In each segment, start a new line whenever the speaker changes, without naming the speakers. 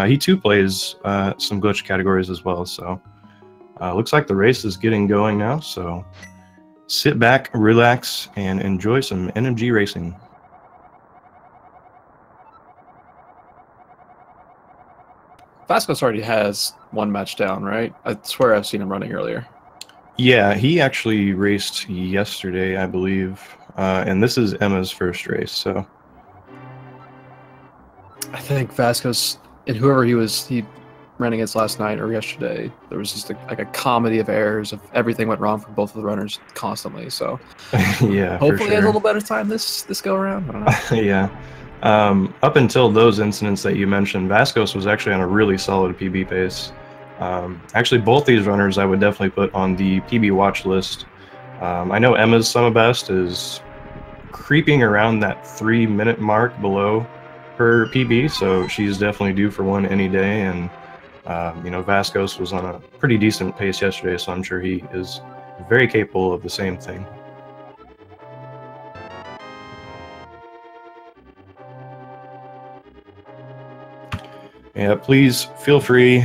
He too plays some glitch categories as well, so looks like the race is getting going now, so sit back, relax, and enjoy some NMG racing.
Vascos already has one match down, right? I swear I've seen him running earlier.
Yeah, he actually raced yesterday, I believe, and this is Emma's first race, so...
I think Vascos and whoever he ran against last night or yesterday, there was just like a comedy of errors of everything went wrong for both of the runners constantly. So
yeah,
hopefully
for sure.
he has a little better time this go around. I don't know.
Yeah. Up until those incidents that you mentioned, Vascos was actually on a really solid PB pace. Actually, both these runners I would definitely put on the PB watch list. I know Emma's summer best is creeping around that 3-minute mark below her PB, so she's definitely due for one any day. And you know, Vascos was on a pretty decent pace yesterday, so I'm sure he is very capable of the same thing. Yeah, please feel free,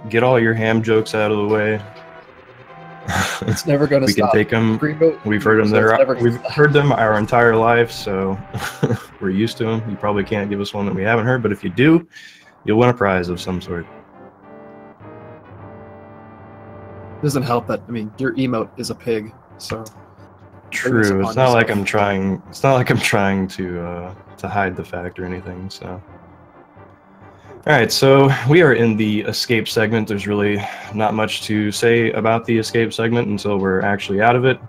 get all your ham jokes out of the way.
It's never going to stop.
We can take them. We've heard them. We've heard them our entire life, so we're used to them. You probably can't give us one that we haven't heard, but if you do, you'll win a prize of some sort.
Doesn't help that, I mean, your emote is a pig, so...
True. It's not like I'm trying. It's not like I'm trying to hide the fact or anything. So, all right. So we are in the escape segment. There's really not much to say about the escape segment until we're actually out of it.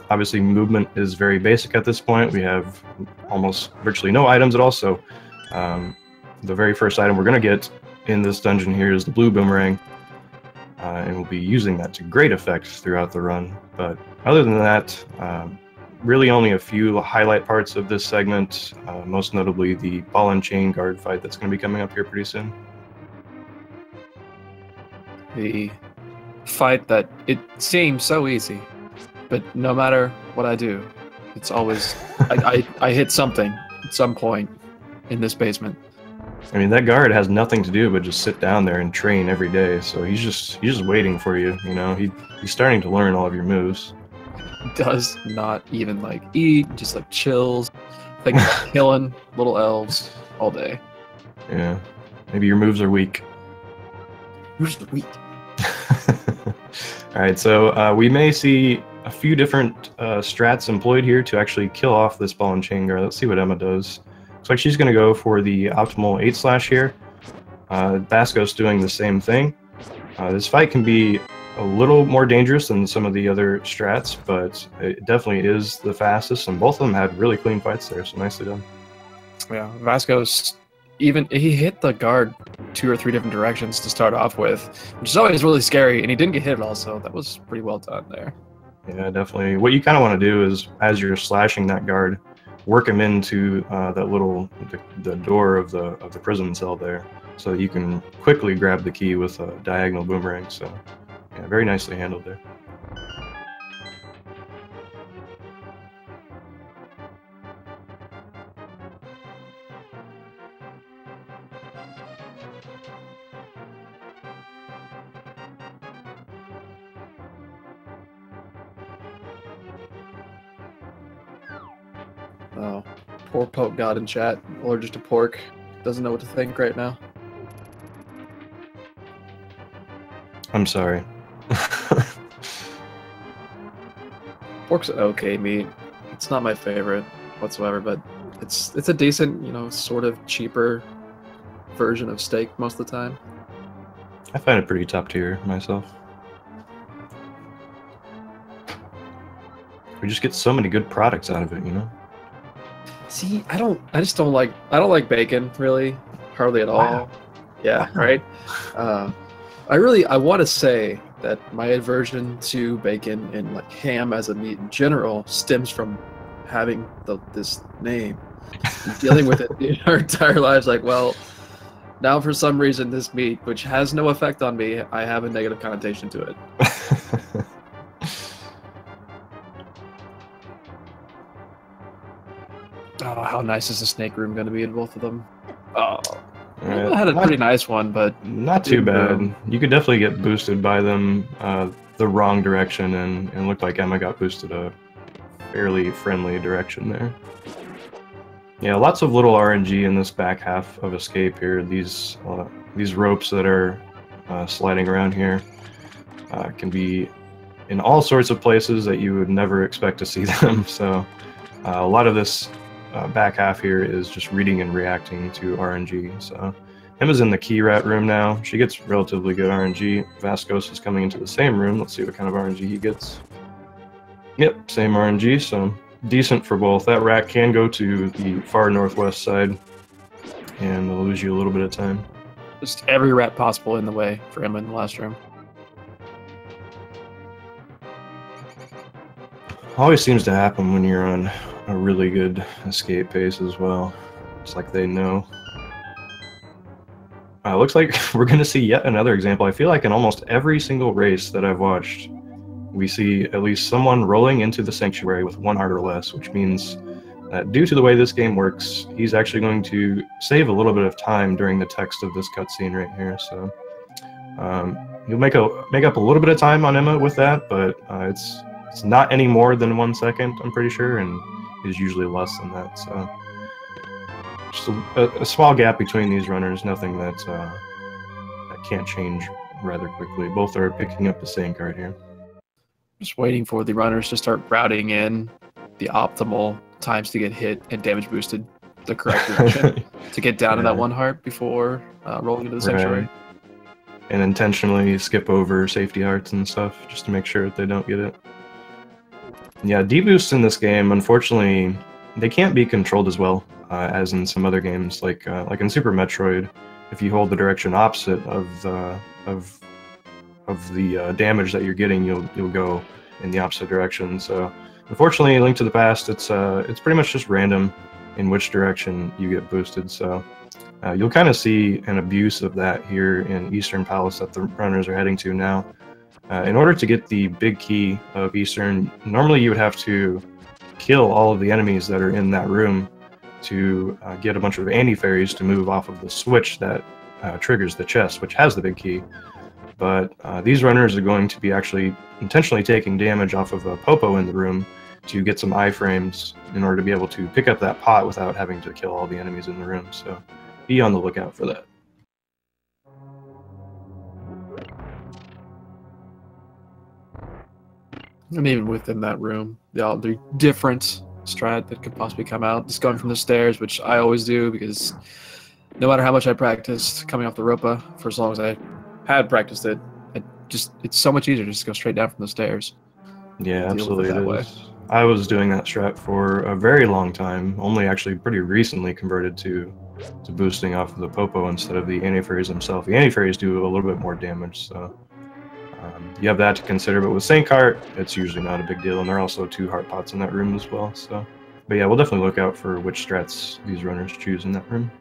Obviously, movement is very basic at this point. We have almost virtually no items at all. So, the very first item we're going to get in this dungeon here is the blue boomerang. And we'll be using that to great effect throughout the run. But other than that, really only a few highlight parts of this segment, most notably the ball and chain guard fight that's going to be coming up here pretty soon.
The fight that it seems so easy, but no matter what I do, it's always I hit something at some point in this basement.
I mean, that guard has nothing to do but just sit down there and train every day. So he's just waiting for you. You know, he's starting to learn all of your moves.
Does not even like eat, just like chills, like killing little elves all day.
Yeah, maybe your moves are weak.
Moves are weak.
All right, so we may see a few different strats employed here to actually kill off this ball and chain guard. Let's see what Emma does. Looks like she's going to go for the optimal 8-slash here. Vascos doing the same thing. This fight can be a little more dangerous than some of the other strats, but it definitely is the fastest, and both of them had really clean fights there, so nicely done.
Yeah, Vascos, he hit the guard 2 or 3 different directions to start off with, which is always really scary, and he didn't get hit at all, so that was pretty well done there.
Yeah, definitely. What you kind of want to do is, as you're slashing that guard, work him into that little the door of the prison cell there, so that you can quickly grab the key with a diagonal boomerang. So, yeah, very nicely handled there.
Oh, poor Poke God in chat, allergic to pork, doesn't know what to think right now.
I'm sorry.
Pork's an okay meat. It's not my favorite whatsoever, but it's a decent, you know, sort of cheaper version of steak most of the time.
I find it pretty top tier myself. We just get so many good products out of it, you know?
See, I don't like bacon, really, hardly at all.
Wow.
Yeah,
Wow.
right? I want to say that my aversion to bacon and like ham as a meat in general stems from having this name, dealing with it our entire lives. Like, well, now for some reason this meat, which has no effect on me, I have a negative connotation to it. Oh, how nice is the snake room going to be in both of them? Oh, I had a pretty nice one, but
not too bad. You could definitely get boosted by them the wrong direction, and it looked like Emma got boosted a fairly friendly direction there. Yeah, lots of little RNG in this back half of Escape here. These ropes that are sliding around here can be in all sorts of places that you would never expect to see them. So a lot of this back half here is just reading and reacting to RNG. So Emma's in the key rat room now. She gets relatively good RNG. Vascos is coming into the same room. Let's see what kind of RNG he gets. Yep, same RNG, so decent for both. That rat can go to the far northwest side, and it'll lose you a little bit of time.
Just every rat possible in the way for Emma in the last room.
Always seems to happen when you're on a really good escape pace as well. It's like they know. Looks like we're going to see yet another example. I feel like in almost every single race that I've watched, we see at least someone rolling into the sanctuary with 1 heart or less, which means that due to the way this game works, he's actually going to save a little bit of time during the text of this cutscene right here. So you'll make up a little bit of time on Emma with that, but it's not any more than 1 second, I'm pretty sure, and is usually less than that. So just a small gap between these runners, nothing that can't change rather quickly. Both are picking up the same card here.
Just waiting for the runners to start routing in the optimal times to get hit and damage boosted the correct direction to get down to that 1 heart before rolling into the sanctuary.
Right. And intentionally skip over safety hearts and stuff just to make sure that they don't get it. Yeah, deboosts in this game, unfortunately, they can't be controlled as well as in some other games, like in Super Metroid. If you hold the direction opposite of the damage that you're getting, you'll go in the opposite direction. So, unfortunately, Link to the Past, it's pretty much just random in which direction you get boosted. So, you'll kind of see an abuse of that here in Eastern Palace that the runners are heading to now. In order to get the big key of Eastern, normally you would have to kill all of the enemies that are in that room to get a bunch of anti-fairies to move off of the switch that triggers the chest, which has the big key. But these runners are going to be actually intentionally taking damage off of a Popo in the room to get some iframes in order to be able to pick up that pot without having to kill all the enemies in the room. So be on the lookout for that.
And even within that room, the different strat that could possibly come out. Just going from the stairs, which I always do because no matter how much I practiced coming off the Ropa, for as long as I had practiced it, it's so much easier to just go straight down from the stairs.
Yeah, absolutely it is. I was doing that strat for a very long time, only actually pretty recently converted to boosting off of the Popo instead of the anti-fairies themselves. The anti-fairies do a little bit more damage, so you have that to consider. But with Saint Heart, it's usually not a big deal, and there are also 2 heart pots in that room as well. So, but yeah, we'll definitely look out for which strats these runners choose in that room.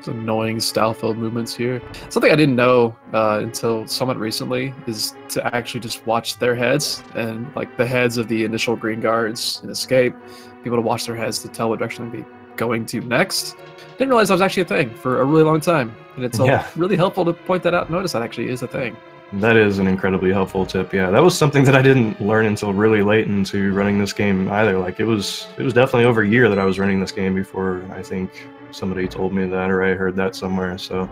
Some annoying style-filled movements here. Something I didn't know until somewhat recently is to actually just watch their heads, and like the heads of the initial green guards in Escape, be able to watch their heads to tell what direction they'd be going to next. Didn't realize that was actually a thing for a really long time, and it's really helpful to point that out and notice that actually is a thing.
That is an incredibly helpful tip. Yeah, that was something that I didn't learn until really late into running this game either. Like it was definitely over a year that I was running this game before I think somebody told me that, or I heard that somewhere. So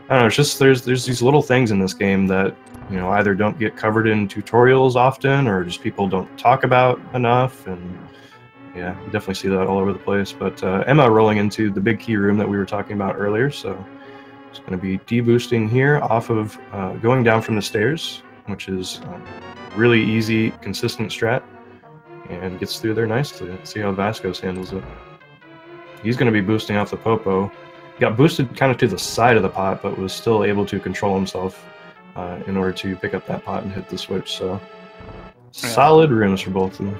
I don't know. It's just there's these little things in this game that either don't get covered in tutorials often, or just people don't talk about enough. And yeah, you definitely see that all over the place. But Emma rolling into the big key room that we were talking about earlier. So it's going to be deboosting here off of going down from the stairs, which is really easy, consistent strat, and gets through there nicely. Let's see how Vascos handles it. He's going to be boosting off the Popo. He got boosted kind of to the side of the pot, but was still able to control himself in order to pick up that pot and hit the switch. So solid rooms for both of them.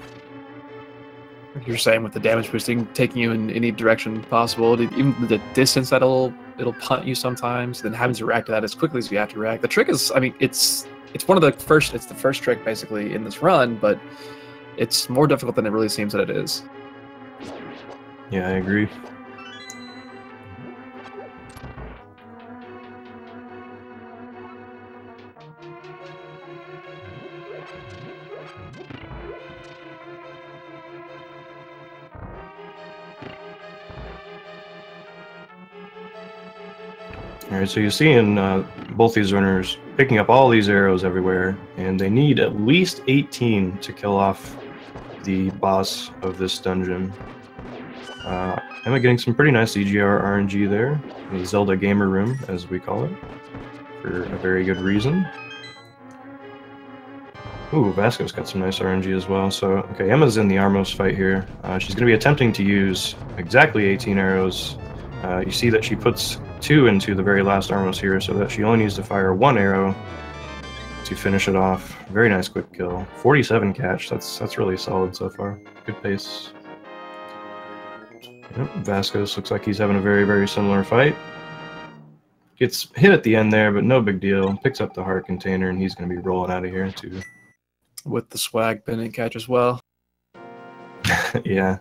You're saying with the damage boosting, taking you in any direction possible, even the distance that it'll punt you sometimes, then having to react to that as quickly as you have to react. The trick is, I mean, it's one of the first, it's the first trick basically in this run, but it's more difficult than it really seems that it is.
Yeah, I agree. Alright, so you see in both these runners picking up all these arrows everywhere, and they need at least 18 to kill off the boss of this dungeon. Emma getting some pretty nice EGR RNG there, the Zelda Gamer Room, as we call it, for a very good reason. Ooh, Vascos got some nice RNG as well. So, okay, Emma's in the Armos fight here. She's going to be attempting to use exactly 18 arrows. You see that she puts 2 into the very last Armos here, so that she only needs to fire 1 arrow to finish it off. Very nice quick kill. 47 catch. That's really solid so far. Good pace. Yep, Vascos looks like he's having a very, very similar fight. Gets hit at the end there, but no big deal. Picks up the heart container, and he's going to be rolling out of here too.
With the swag pendant catch as well.
Yeah.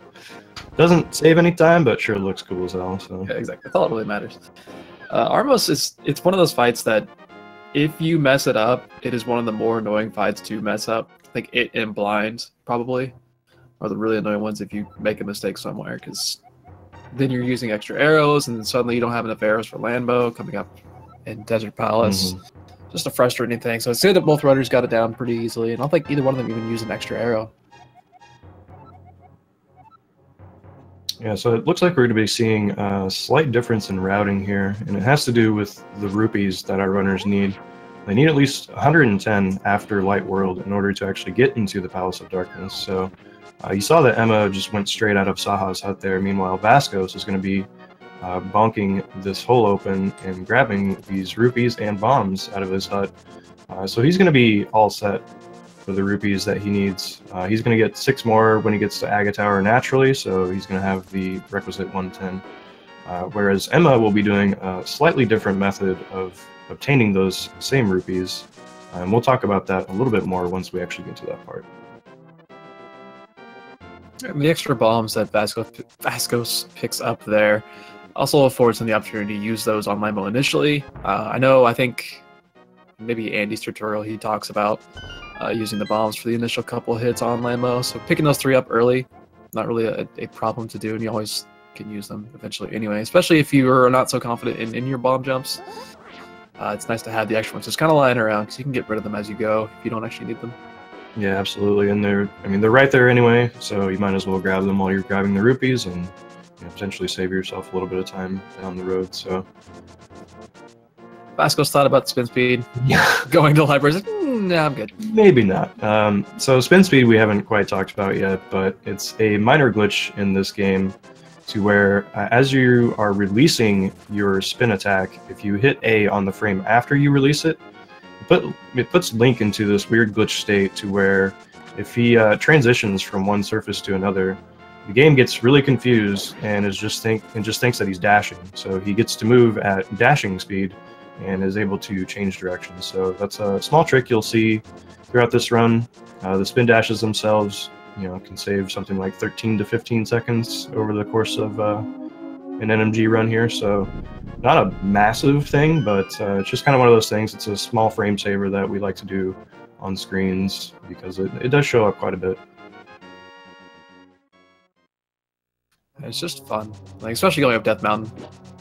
Doesn't save any time, but sure looks cool as hell. So.
Yeah, exactly. That's all that really matters. Armos it's one of those fights that if you mess it up, it is one of the more annoying fights to mess up. Like it and blind probably are the really annoying ones if you make a mistake somewhere, because then you're using extra arrows and then suddenly you don't have enough arrows for Landbow coming up in Desert Palace. Just a frustrating thing. So it's good that both runners got it down pretty easily, and I don't think either one of them even used an extra arrow.
Yeah, so it looks like we're going to be seeing a slight difference in routing here, and it has to do with the rupees that our runners need. They need at least 110 after Light World in order to actually get into the Palace of Darkness. So you saw that Emma just went straight out of Saha's hut there. Meanwhile, Vascos is going to be bonking this hole open and grabbing these rupees and bombs out of his hut. So he's going to be all set for the rupees that he needs. He's going to get 6 more when he gets to Aga Tower naturally, so he's going to have the requisite 110. Whereas Emma will be doing a slightly different method of obtaining those same rupees, and we'll talk about that a little bit more once we actually get to that part.
The extra bombs that Vascos picks up there also affords him the opportunity to use those on Limo initially. I think maybe Andy's tutorial he talks about using the bombs for the initial couple hits on Limo, so picking those 3 up early, not really a problem to do, and you always can use them eventually anyway, especially if you are not so confident in your bomb jumps. It's nice to have the extra ones just kind of lying around, because you can get rid of them as you go if you don't actually need them.
Yeah, absolutely, and they're right there anyway, so you might as well grab them while you're grabbing the rupees and potentially save yourself a little bit of time down the road. So
Vascos thought about spin speed. Going to the library, nah, I'm good.
Maybe not. So spin speed we haven't quite talked about yet, but it's a minor glitch in this game to where as you are releasing your spin attack, if you hit A on the frame after you release it, it puts Link into this weird glitch state to where if he transitions from one surface to another, the game gets really confused and just thinks that he's dashing. So he gets to move at dashing speed and is able to change directions. So that's a small trick you'll see throughout this run. The spin dashes themselves, can save something like 13 to 15 seconds over the course of an NMG run here. So not a massive thing, but it's just kind of one of those things. It's a small frame saver that we like to do on screens because it does show up quite a bit.
It's just fun, like especially going up Death Mountain.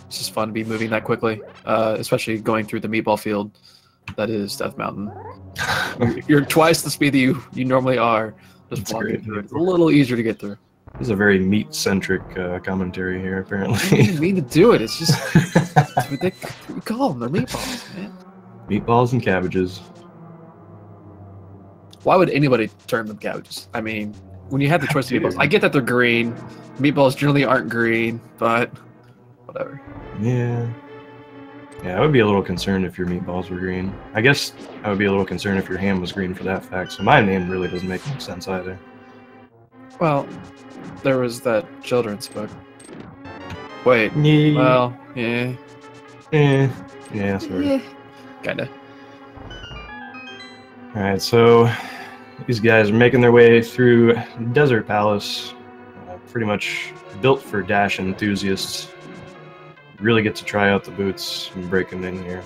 It's just fun to be moving that quickly, especially going through the meatball field that is Death Mountain. You're twice the speed that you normally are. Just walking through it. It's a little easier to get through.
This is a very meat-centric commentary here, apparently.
I didn't mean to do it. It's just we call them. They're meatballs, man.
Meatballs and cabbages.
Why would anybody term them cabbages? I mean, when you have the choice of meatballs, I get that they're green. Meatballs generally aren't green, but whatever.
Yeah. Yeah, I would be a little concerned if your meatballs were green. I guess I would be a little concerned if your ham was green for that fact, so my name really doesn't make any sense either.
Well, there was that children's book. Wait.
Yeah.
Well, yeah.
Yeah, sort of.
Yeah. Kinda.
Alright, so these guys are making their way through Desert Palace. pretty much built for dash enthusiasts. Really get to try out the boots and break them in here.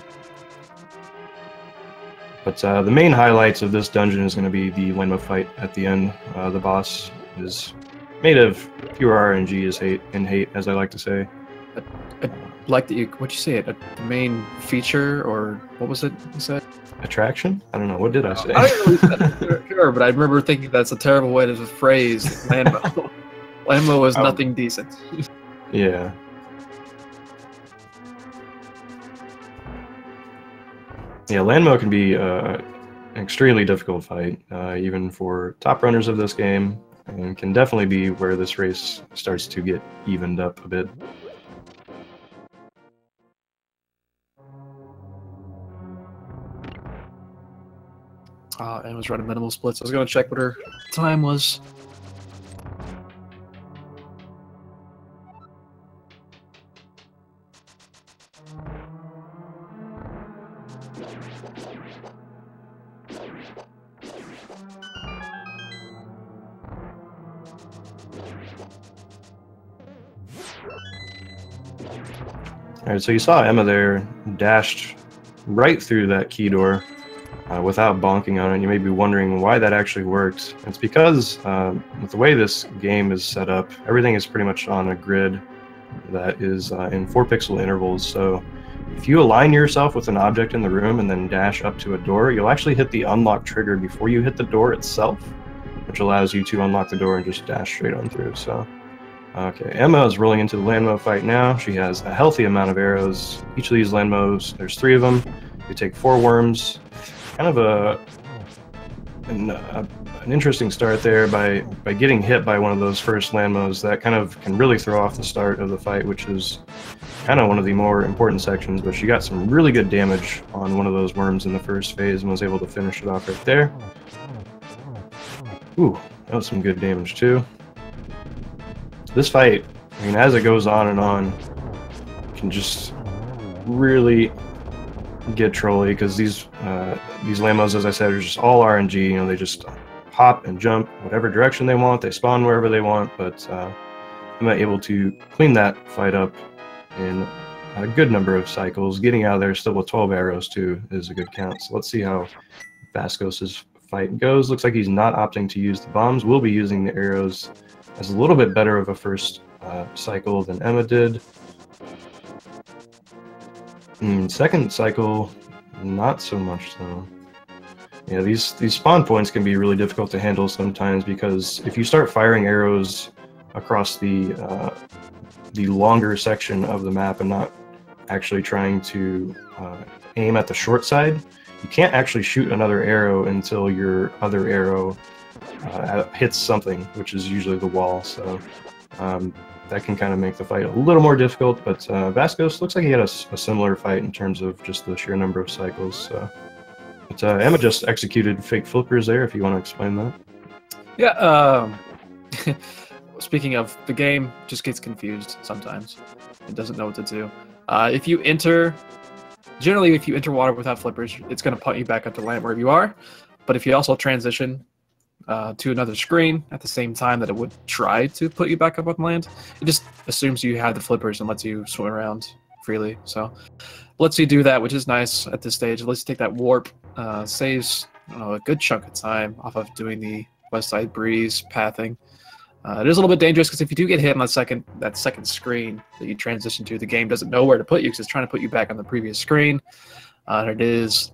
But the main highlights of this dungeon is going to be the Lenma fight at the end. The boss is made of pure RNG and hate, as I like to say.
I like that you. What'd you say? It the main feature, or what was it you said?
Attraction? I don't know. What did I say?
I don't know, sure, but I remember thinking that's a terrible way to phrase Lanmo. Lanmo was nothing decent.
Yeah. Yeah, Lanmo can be an extremely difficult fight, even for top runners of this game, and can definitely be where this race starts to get evened up a bit.
Anne was running minimal splits. I was going to check what her time was.
Alright, so you saw Emma there dashed right through that key door without bonking on it. You may be wondering why that actually works. It's because with the way this game is set up, everything is pretty much on a grid that is in 4-pixel intervals. So if you align yourself with an object in the room and then dash up to a door, you'll actually hit the unlock trigger before you hit the door itself, which allows you to unlock the door and just dash straight on through. So, okay, Emma is rolling into the Lanmo fight now. She has a healthy amount of arrows. Each of these Lanmos, there's 3 of them. You take 4 worms. Kind of an interesting start there by getting hit by one of those first Lanmos. That kind of can really throw off the start of the fight, which is kind of one of the more important sections. But she got some really good damage on one of those worms in the first phase and was able to finish it off right there. Ooh, that was some good damage too. This fight, I mean, as it goes on and on, can just really get trolly, because these Lamos, as I said, are just all RNG. You know, they just hop and jump whatever direction they want. They spawn wherever they want, but I'm able to clean that fight up in a good number of cycles. Getting out of there still with 12 arrows too is a good count. So let's see how Vascos' fight goes. Looks like he's not opting to use the bombs. We'll be using the arrows as a little bit better of a first cycle than Emma did. Second cycle, not so much so. Yeah, these spawn points can be really difficult to handle sometimes, because if you start firing arrows across the longer section of the map and not actually trying to aim at the short side, you can't actually shoot another arrow until your other arrow hits something, which is usually the wall. So that can kind of make the fight a little more difficult, but Vascos looks like he had a similar fight in terms of just the sheer number of cycles. So. But Emma just executed fake flippers there, if you want to explain that.
Yeah, speaking of, the game just gets confused sometimes. It doesn't know what to do. If you enter water without flippers, it's going to put you back up to land wherever you are. But if you also transition to another screen at the same time that it would try to put you back up on land, it just assumes you have the flippers and lets you swim around freely. So lets you do that, which is nice at this stage. It lets you take that warp, saves a good chunk of time off of doing the West Side Breeze pathing. It is a little bit dangerous, because if you do get hit on that second screen that you transition to, the game doesn't know where to put you, because it's trying to put you back on the previous screen. And it is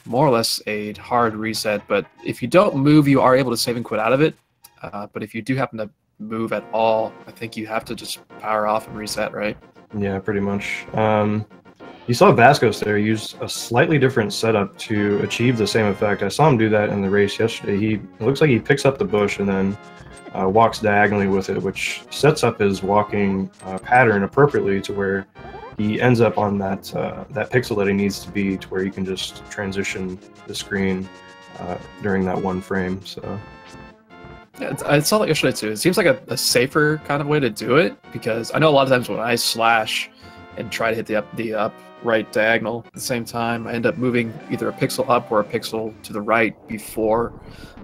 more or less a hard reset, but if you don't move, you are able to save and quit out of it. But if you do happen to move at all, I think you have to just power off and reset, right?
Yeah, pretty much. You saw Vascos there use a slightly different setup to achieve the same effect. I saw him do that in the race yesterday. It looks like he picks up the bush and then walks diagonally with it, which sets up his walking pattern appropriately to where he ends up on that pixel that he needs to be, to where you can just transition the screen during that one frame. So
yeah, I saw that yesterday too. It seems like a safer kind of way to do it, because I know a lot of times when I slash and try to hit the upright diagonal at the same time, I end up moving either a pixel up or a pixel to the right before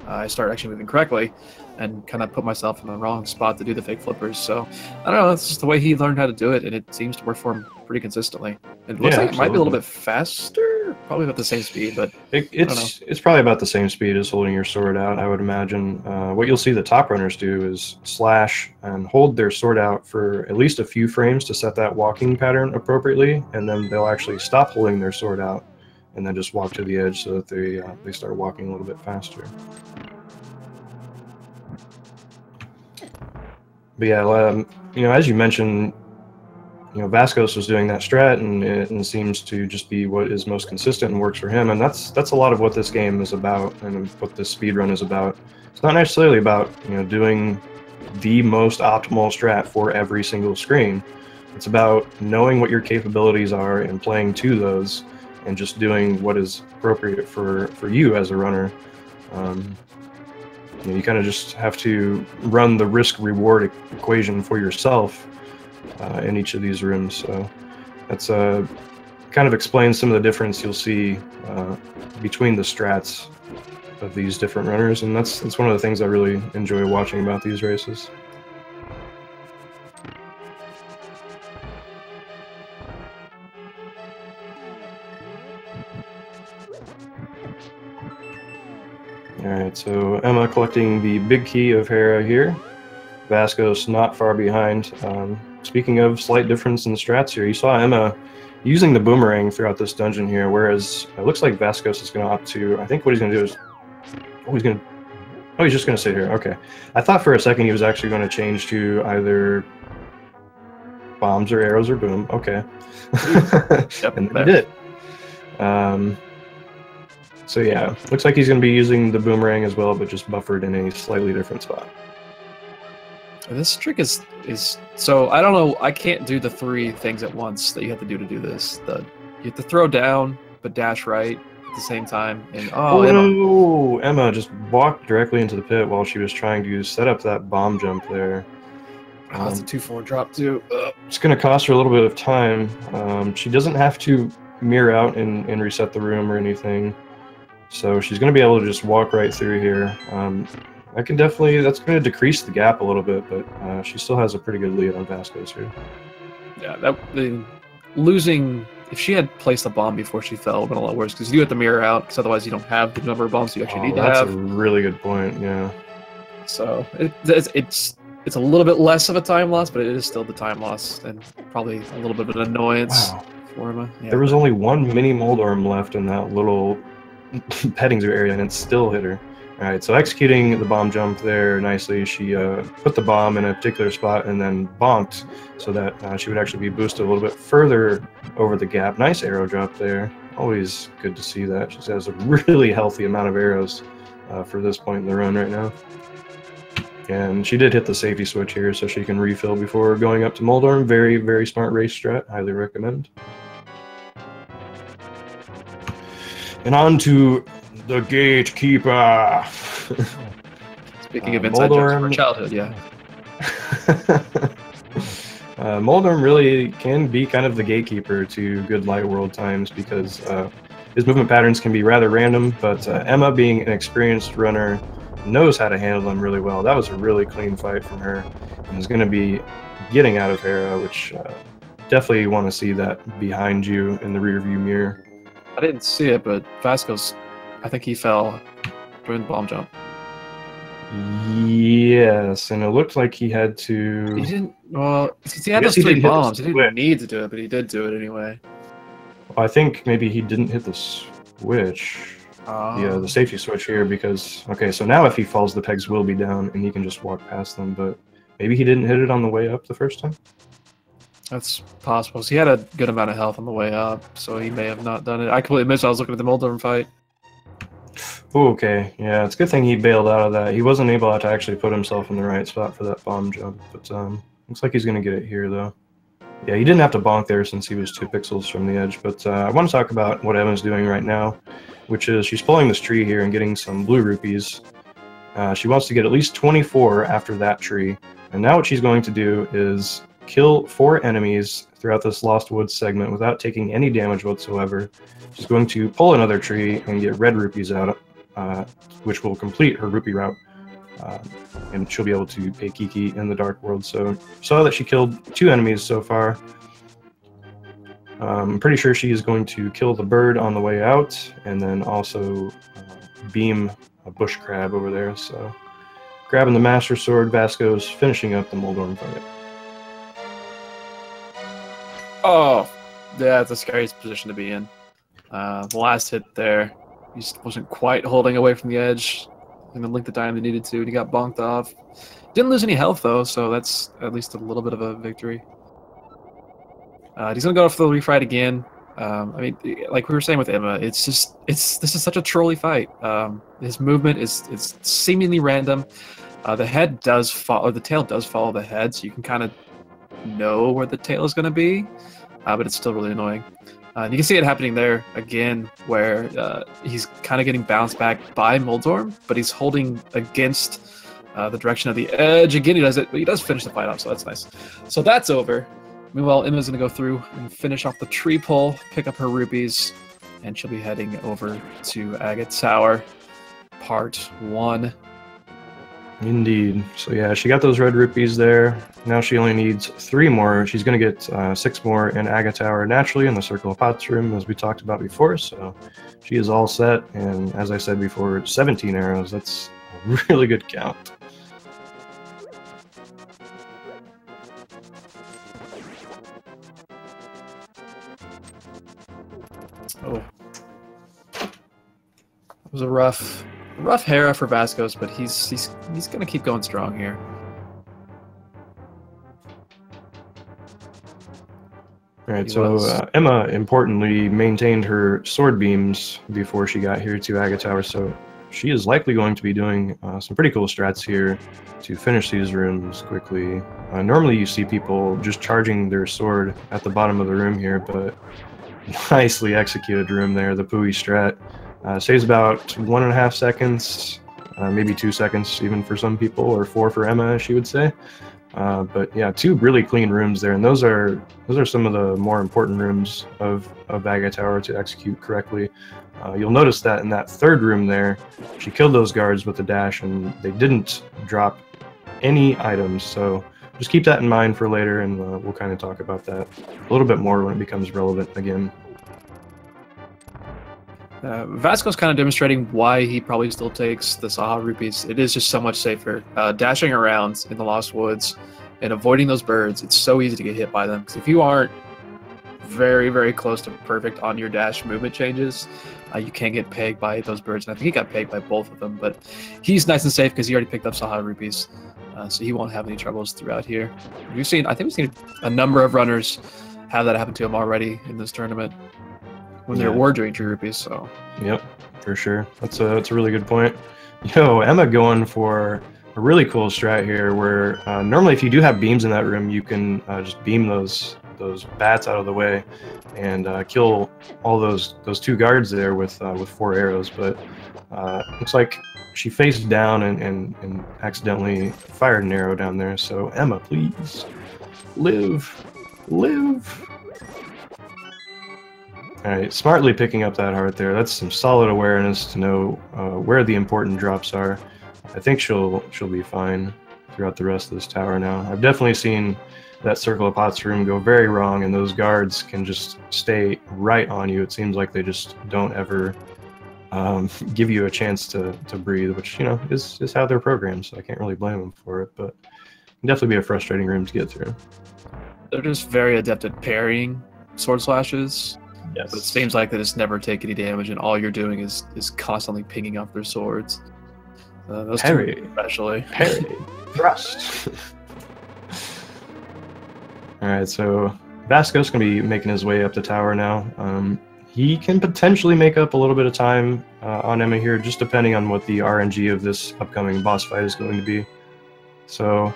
I start actually moving correctly. and kind of put myself in the wrong spot to do the fake flippers. So I don't know. That's just the way he learned how to do it, and it seems to work for him pretty consistently. It looks like it might be a little bit faster, probably about the same speed, but
it's probably about the same speed as holding your sword out, I would imagine. What you'll see the top runners do is slash and hold their sword out for at least a few frames to set that walking pattern appropriately, and then they'll actually stop holding their sword out and then just walk to the edge so that they start walking a little bit faster. But yeah, you know, as you mentioned, you know, Vascos was doing that strat, and it seems to just be what is most consistent and works for him. And that's a lot of what this game is about, and what this speedrun is about. It's not necessarily about, you know, doing the most optimal strat for every single screen. It's about knowing what your capabilities are and playing to those, and just doing what is appropriate for you as a runner. You know, you kind of just have to run the risk-reward equation for yourself in each of these rooms. So that's kind of explains some of the difference you'll see between the strats of these different runners, and that's one of the things I really enjoy watching about these races. Alright, so Emma collecting the big key of Hera here. Vascos not far behind. Speaking of slight difference in the strats here, you saw Emma using the boomerang throughout this dungeon here, whereas it looks like Vascos is going to opt to, I think what he's going to do is, he's just going to sit here. Okay. I thought for a second he was actually going to change to either bombs or arrows or boom. Okay.
Yep,
and he did. So yeah, looks like he's going to be using the boomerang as well, but just buffered in a slightly different spot.
This trick is so, I don't know, I can't do the 3 things at once that you have to do this. You have to throw down, but dash right at the same time. And
Emma just walked directly into the pit while she was trying to set up that bomb jump there.
That's a 2-4 drop too.
It's going to cost her a little bit of time. She doesn't have to mirror out and reset the room or anything. So she's going to be able to just walk right through here. That's going to decrease the gap a little bit, but she still has a pretty good lead on Vascos here.
Yeah, losing, if she had placed a bomb before she fell, it would have been a lot worse, because you have to mirror out, because otherwise you don't have the number of bombs you actually need to have.
That's a really good point, yeah.
So it's a little bit less of a time loss, but it is still the time loss, and probably a little bit of an annoyance for Emma. Yeah,
there was only one mini Moldorm left in that little petting zoo area, and it still hit her. Alright, so executing the bomb jump there nicely, she put the bomb in a particular spot and then bonked so that she would actually be boosted a little bit further over the gap. Nice arrow drop there. Always good to see that. She has a really healthy amount of arrows for this point in the run right now. And she did hit the safety switch here so she can refill before going up to Moldorm. Very, very smart race strat. Highly recommend. And on to the gatekeeper.
Speaking of inside jokes from childhood, yeah.
Moldorm really can be kind of the gatekeeper to good light world times, because his movement patterns can be rather random, but Emma, being an experienced runner, knows how to handle them really well. That was a really clean fight from her, and is going to be getting out of Hera, which definitely want to see that behind you in the rearview mirror.
I didn't see it, but Vascos, I think he fell during the bomb jump.
Yes, and it looked like he had to...
He didn't... Well, he had those 3 bombs. He didn't need to do it, but he did do it anyway.
Well, I think maybe he didn't hit the switch. Yeah, the safety switch here, because... Okay, so now if he falls, the pegs will be down, and he can just walk past them, but maybe he didn't hit it on the way up the first time?
That's possible. So he had a good amount of health on the way up, so he may have not done it. I completely missed it. I was looking at the Moldorm fight.
Ooh, okay, yeah, it's a good thing he bailed out of that. He wasn't able to actually put himself in the right spot for that bomb jump, but looks like he's going to get it here, though. Yeah, he didn't have to bonk there since he was 2 pixels from the edge, but I want to talk about what Emma's doing right now, which is she's pulling this tree here and getting some blue rupees. She wants to get at least 24 after that tree, and now what she's going to do is kill 4 enemies throughout this Lost Woods segment without taking any damage whatsoever. She's going to pull another tree and get red rupees out, which will complete her rupee route. and she'll be able to pay Kiki in the Dark World. So saw that she killed 2 enemies so far. I'm pretty sure she is going to kill the bird on the way out, and then also beam a bush crab over there. So grabbing the Master Sword, Vascos finishing up the Moldorm fight.
Oh, yeah, it's the scariest position to be in. The last hit there, he just wasn't quite holding away from the edge, and then linked the time he needed to, and he got bonked off. Didn't lose any health though, so that's at least a little bit of a victory. He's gonna go for the refight again. I mean, like we were saying with Emma, this is such a trolly fight. His movement is seemingly random. The head does follow, or the tail does follow the head, so you can kind of know where the tail is going to be, but it's still really annoying. And you can see it happening there again, where he's kind of getting bounced back by Moldorm, but he's holding against the direction of the edge. Again, he does it, but he does finish the fight off, so that's nice. So that's over. Meanwhile, Emma's going to go through and finish off the tree pull, pick up her rupees, and she'll be heading over to Agate Tower, part 1.
Indeed. So yeah, she got those red rupees there. Now she only needs 3 more. She's going to get 6 more in Agate Tower naturally in the Circle of Pots room, as we talked about before. So she is all set. And as I said before, 17 arrows. That's a really good count.
Oh, it was a rough Hera for Vascos, but he's gonna keep going strong here.
All right, so Emma importantly maintained her sword beams before she got here to Agate Tower, so she is likely going to be doing some pretty cool strats here to finish these rooms quickly. Normally you see people just charging their sword at the bottom of the room here, but nicely executed room there, the Pui strat. Saves about 1.5 seconds, maybe 2 seconds even for some people, or 4 for Emma, she would say. But yeah, 2 really clean rooms there, and those are some of the more important rooms of Agate Tower to execute correctly. You'll notice that in that 3rd room there, she killed those guards with the dash, and they didn't drop any items. So just keep that in mind for later, and we'll kind of talk about that a little bit more when it becomes relevant again.
Vasco's kind of demonstrating why he probably still takes the Saha rupees. It is just so much safer. Dashing around in the Lost Woods and avoiding those birds, it's so easy to get hit by them. Because if you aren't very, very close to perfect on your dash movement changes, you can get pegged by those birds. And I think he got pegged by both of them, but he's nice and safe because he already picked up Saha rupees. So he won't have any troubles throughout here. I think we've seen a number of runners have that happen to him already in this tournament when they were doing 3 rupees. So
yep, for sure. That's a really good point. Yo, Emma going for a really cool strat here, where normally if you do have beams in that room, you can just beam those bats out of the way and kill all those 2 guards there with 4 arrows. But looks like she faced down and accidentally fired an arrow down there. So Emma, please live. All right, smartly picking up that heart there. That's some solid awareness to know where the important drops are. I think she'll be fine throughout the rest of this tower now. I've definitely seen that Circle of Pots room go very wrong, and those guards can just stay right on you. It seems like they just don't ever give you a chance to breathe, which, you know, is how they're programmed, so I can't really blame them for it, but it can definitely be a frustrating room to get through.
They're just very adept at parrying sword slashes.
Yes.
But it seems like they just never take any damage, and all you're doing is constantly pinging off their swords. Those
Parry.
2 especially.
Parry. Thrust. Alright, so Vasco's going to be making his way up the tower now. He can potentially make up a little bit of time on Emma here, just depending on what the RNG of this upcoming boss fight is going to be. So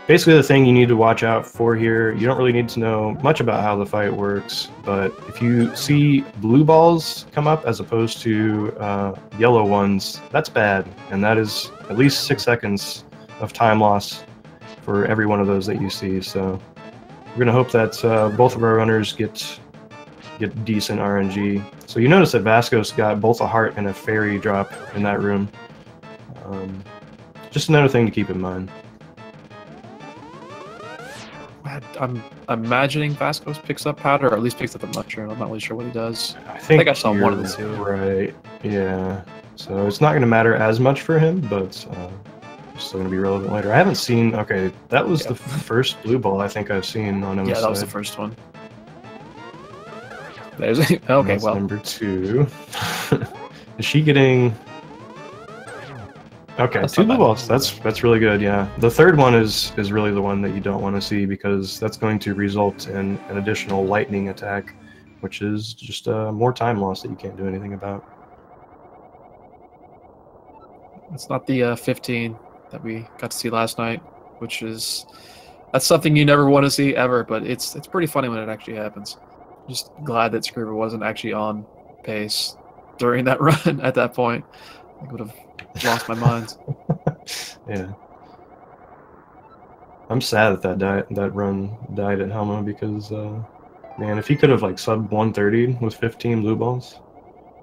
basically the thing you need to watch out for here, you don't really need to know much about how the fight works, but if you see blue balls come up as opposed to yellow ones, that's bad, and that is at least 6 seconds of time loss for every one of those that you see. So we're going to hope that both of our runners get decent RNG. So you notice that Vascos got both a heart and a fairy drop in that room. just another thing to keep in mind.
I'm imagining Vascos picks up powder, or at least picks up the mushroom. I'm not really sure what he does. I think I saw one of the two.
Right, yeah. So it's not going to matter as much for him, but it's still going to be relevant later. I haven't seen... Okay, that was the first blue ball I think I've seen on Emma's
that was the first one. There's okay,
that's number 2. Is she getting... Okay, that's 2 blue balls. That's really good. Yeah, the third one is really the one that you don't want to see because that's going to result in an additional lightning attack, which is just more time loss that you can't do anything about.
It's not the 15 that we got to see last night, which is that's something you never want to see ever, but it's pretty funny when it actually happens. Just glad that Scriver wasn't actually on pace during that run at that point. I would have lost my mind.
Yeah. I'm sad that run died at Helma because, man, if he could have like sub 130 with 15 blue balls,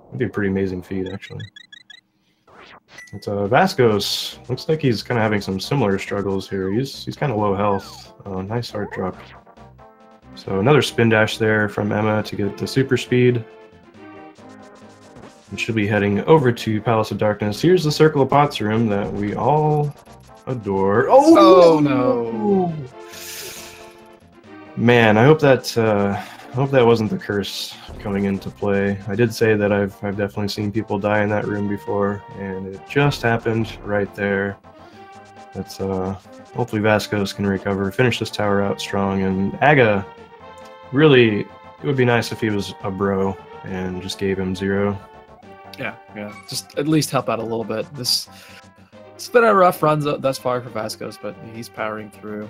that'd be a pretty amazing feat, actually. It's Vascos. Looks like he's kind of having some similar struggles here. He's kind of low health. Nice hard drop. So another spin dash there from Emma to get the super speed. And she'll be heading over to Palace of Darkness. Here's the Circle of Pots room that we all adore.
Oh no!
Man, I hope that wasn't the curse coming into play. I did say that I've definitely seen people die in that room before, and it just happened right there. That's hopefully Vascos can recover, finish this tower out strong, and Aga, really, it would be nice if he was a bro and just gave him 0.
Yeah. Just at least help out a little bit. It's been a rough run thus far for Vascos, but he's powering through.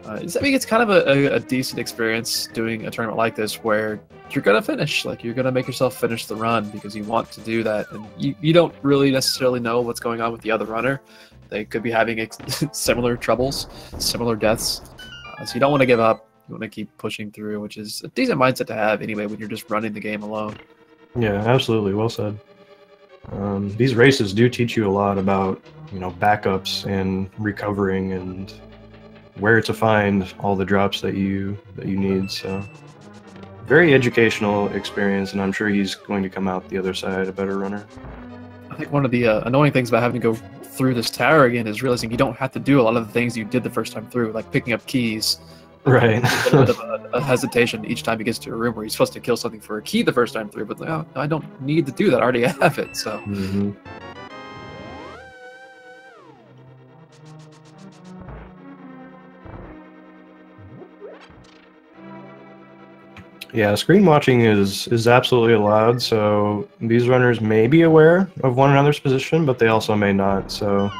I mean, it's kind of a decent experience doing a tournament like this where you're going to finish. Like, you're going to make yourself finish the run because you want to do that. And you don't really necessarily know what's going on with the other runner. They could be having similar troubles, similar deaths. So you don't want to give up. You want to keep pushing through, which is a decent mindset to have anyway when you're just running the game alone.
Yeah, absolutely. Well said. These races do teach you a lot about, backups and recovering and where to find all the drops that you need. So very educational experience, and I'm sure he's going to come out the other side a better runner.
I think one of the annoying things about having to go through this tower again is realizing you don't have to do a lot of the things you did the first time through, like picking up keys.
Right.
A little bit of a hesitation each time he gets to a room where he's supposed to kill something for a key the first time through, but I don't need to do that. I already have it. So.
Mm-hmm. Yeah, screen watching is absolutely allowed, so these runners may be aware of one another's position, but they also may not. So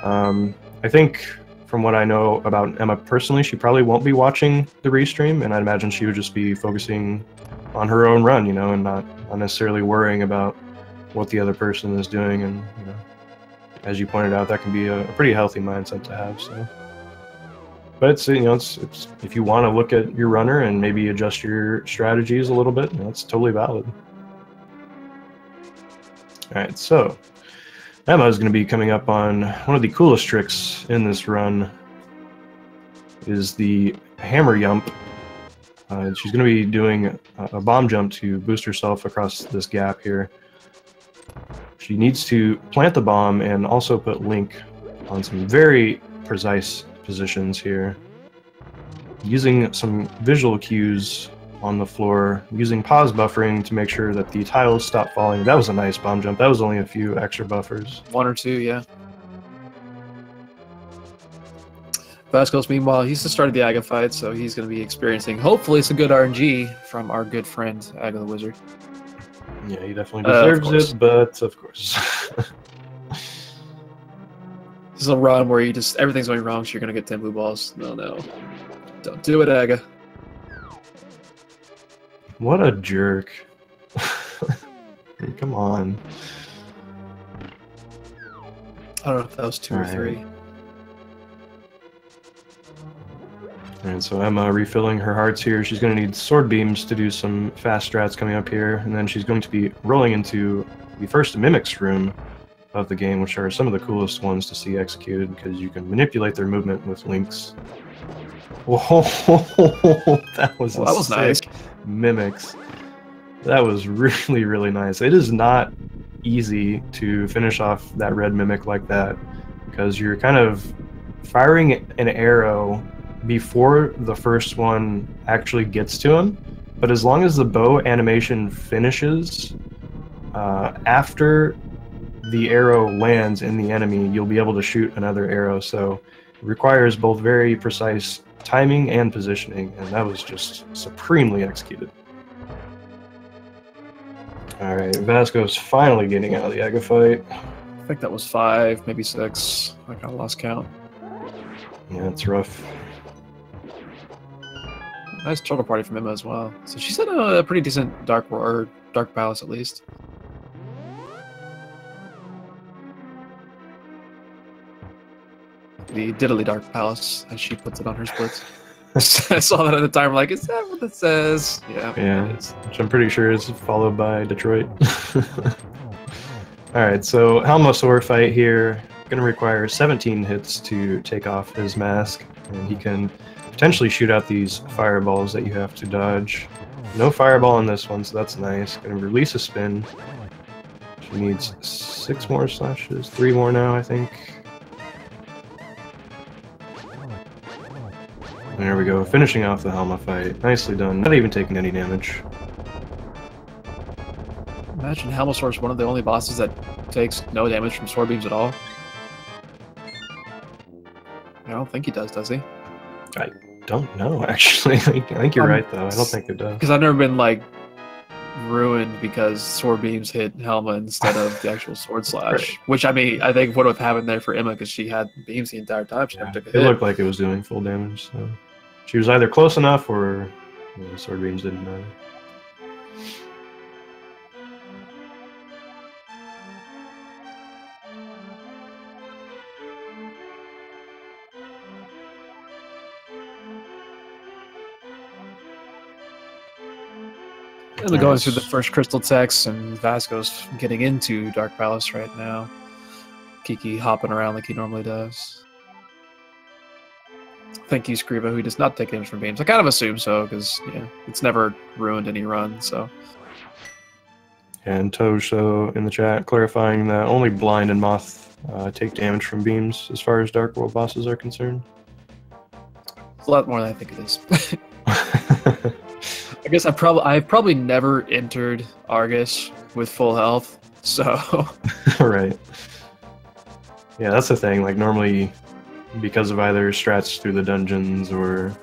I think from what I know about Emma personally, she probably won't be watching the restream, and I'd imagine she would just be focusing on her own run, and not necessarily worrying about what the other person is doing. And as you pointed out, that can be a pretty healthy mindset to have. So. But it's if you want to look at your runner and maybe adjust your strategies a little bit, that's totally valid. All right, so Emma is going to be coming up on one of the coolest tricks in this run. Is the hammer jump. She's going to be doing a bomb jump to boost herself across this gap here. She needs to plant the bomb and also put Link on some very precise positions here, using some visual cues on the floor, using pause buffering to make sure that the tiles stop falling. That was a nice bomb jump. That was only a few extra buffers.
1 or 2, yeah. Vascos, meanwhile, he's the start of the Aga fight, so he's going to be experiencing, hopefully, some good RNG from our good friend, Aga the Wizard.
Yeah, he definitely deserves it, but of course.
This is a run where everything's going wrong, so you're going to get 10 blue balls. No. Don't do it, Aga.
What a jerk. Come on.
I don't know if that was 2 or 3.
Alright, so Emma refilling her hearts here. She's going to need sword beams to do some fast strats coming up here, and then she's going to be rolling into the first Mimics room of the game, which are some of the coolest ones to see executed because you can manipulate their movement with links. Whoa, that was
nice.
Mimics. That was really, really nice. It is not easy to finish off that red mimic like that because you're kind of firing an arrow before the first one actually gets to him. But as long as the bow animation finishes after the arrow lands in the enemy, you'll be able to shoot another arrow. So it requires both very precise timing and positioning, and that was just supremely executed. Alright, Vascos finally getting out of the Ega fight.
I think that was 5, maybe 6. I kind of lost count.
Yeah, it's rough.
Nice turtle party from Emma as well. So she's in a pretty decent dark palace at least. The diddly dark palace, as she puts it on her splits. I saw that at the time. I'm like, is that what it says? Yeah.
Yeah, which I'm pretty sure is followed by Detroit. Alright, so Helmosaur fight here. Going to require 17 hits to take off his mask, and he can potentially shoot out these fireballs that you have to dodge. No fireball in this one, so that's nice. Going to release a spin. She needs 6 more slashes, 3 more now, I think. There we go, finishing off the Helma fight. Nicely done, not even taking any damage.
Imagine Helmosaur is one of the only bosses that takes no damage from sword beams at all. I don't think he does he?
I don't know, actually. I think you're right, though. I don't think it does.
Because I've never been, like, ruined because sword beams hit Helma instead of the actual sword slash. Right. Which, I mean, I think would have happened there for Emma because she had beams the entire time. She never took a hit.
It looked like it was doing full damage, so she was either close enough or the sword beams didn't matter.
Emma going through the first crystal text, and Vasco's getting into Dark Palace right now. Kiki hopping around like he normally does. Thank you, Scriva, who does not take damage from beams. I kind of assume so, because yeah, it's never ruined any run, so.
And Tosho in the chat clarifying that only Blind and Moth take damage from beams as far as Dark World bosses are concerned.
It's a lot more than I think it is. I guess I've probably never entered Argus with full health, so.
Right. Yeah, that's the thing. Like, normally, because of either strats through the dungeons or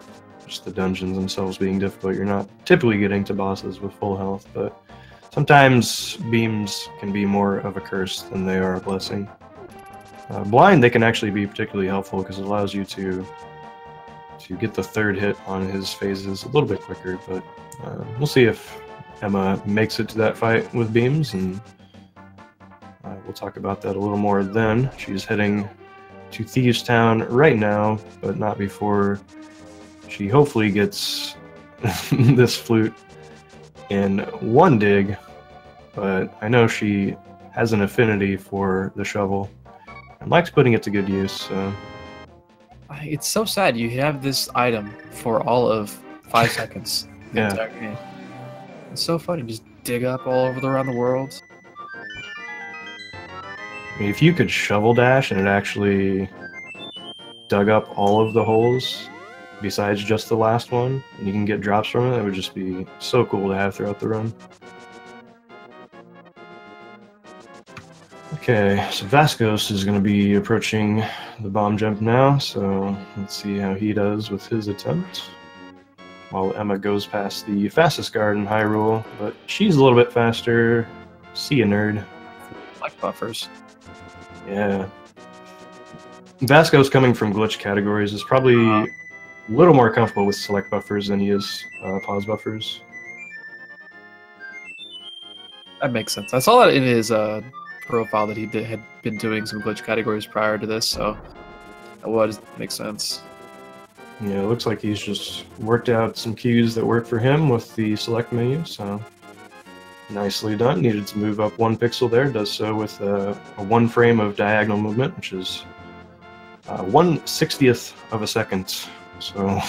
just the dungeons themselves being difficult, you're not typically getting to bosses with full health, but sometimes beams can be more of a curse than they are a blessing. Blind, they can actually be particularly helpful because it allows you to get the third hit on his phases a little bit quicker, but we'll see if Emma makes it to that fight with beams, and we'll talk about that a little more then. She's heading to Thieves Town right now, but not before she hopefully gets this flute in one dig, but I know she has an affinity for the shovel and likes putting it to good use, so.
It's so sad you have this item for all of 5 seconds.
Yeah.
Entire game. It's so funny, just dig up all over around the world.
I mean, if you could shovel dash and it actually dug up all of the holes besides just the last one, and you can get drops from it, that would just be so cool to have throughout the run. Okay, so Vascos is going to be approaching the bomb jump now, so let's see how he does with his attempt. While Emma goes past the fastest guard in Hyrule, but she's a little bit faster. See ya, nerd.
Like buffers.
Yeah. Vasco's coming from glitch categories is probably a little more comfortable with select buffers than he is pause buffers.
That makes sense. I saw that in his profile that he had been doing some glitch categories prior to this, so that would make sense.
Yeah, it looks like he's just worked out some cues that work for him with the select menu, so Nicely done. Needed to move up 1 pixel there. Does so with a 1 frame of diagonal movement, which is 1/60th of a second. So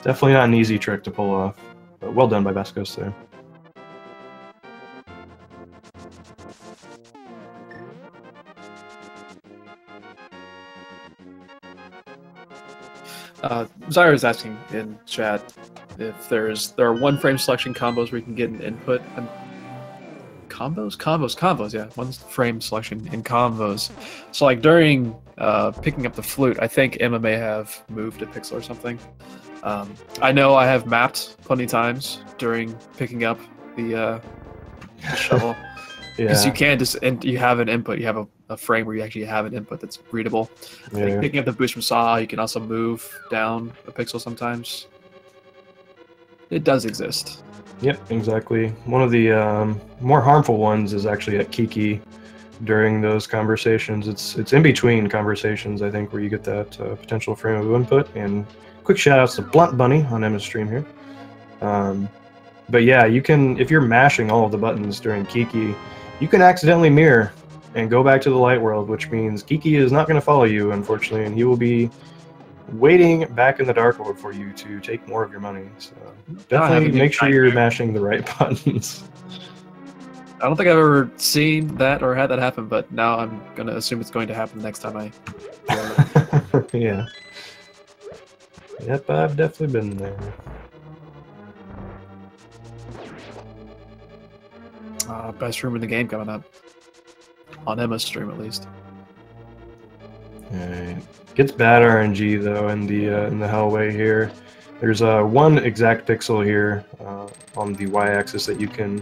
definitely not an easy trick to pull off. But well done by Vascos there.
Zyra is asking in chat if there are 1 frame selection combos where you can get an input and combos, yeah, 1 frame selection in combos. So like during picking up the flute, I think Emma may have moved a pixel or something. I know I have mapped plenty of times during picking up the shovel. Because you can just, and you have an input, you have a frame where you actually have an input that's readable. Like picking up the boost from Saw, you can also move down a pixel sometimes. It does exist.
Yep, exactly. One of the more harmful ones is actually at Kiki during those conversations. It's in between conversations, I think, where you get that potential frame of input. And quick shout outs to Blunt Bunny on Emma's stream here. But yeah, you can, if you're mashing all of the buttons during Kiki, you can accidentally mirror and go back to the light world, which means Kiki is not going to follow you, unfortunately, and he will be waiting back in the dark world for you to take more of your money. So definitely make sure you're mashing the right buttons.
I don't think I've ever seen that or had that happen, but now I'm going to assume it's going to happen the next time I
Yeah. Yep, I've definitely been there.
Best room in the game coming up. On Emma's stream, at least.
Alright. Gets bad RNG, though, in the hellway here. There's 1 exact pixel here on the y-axis that you can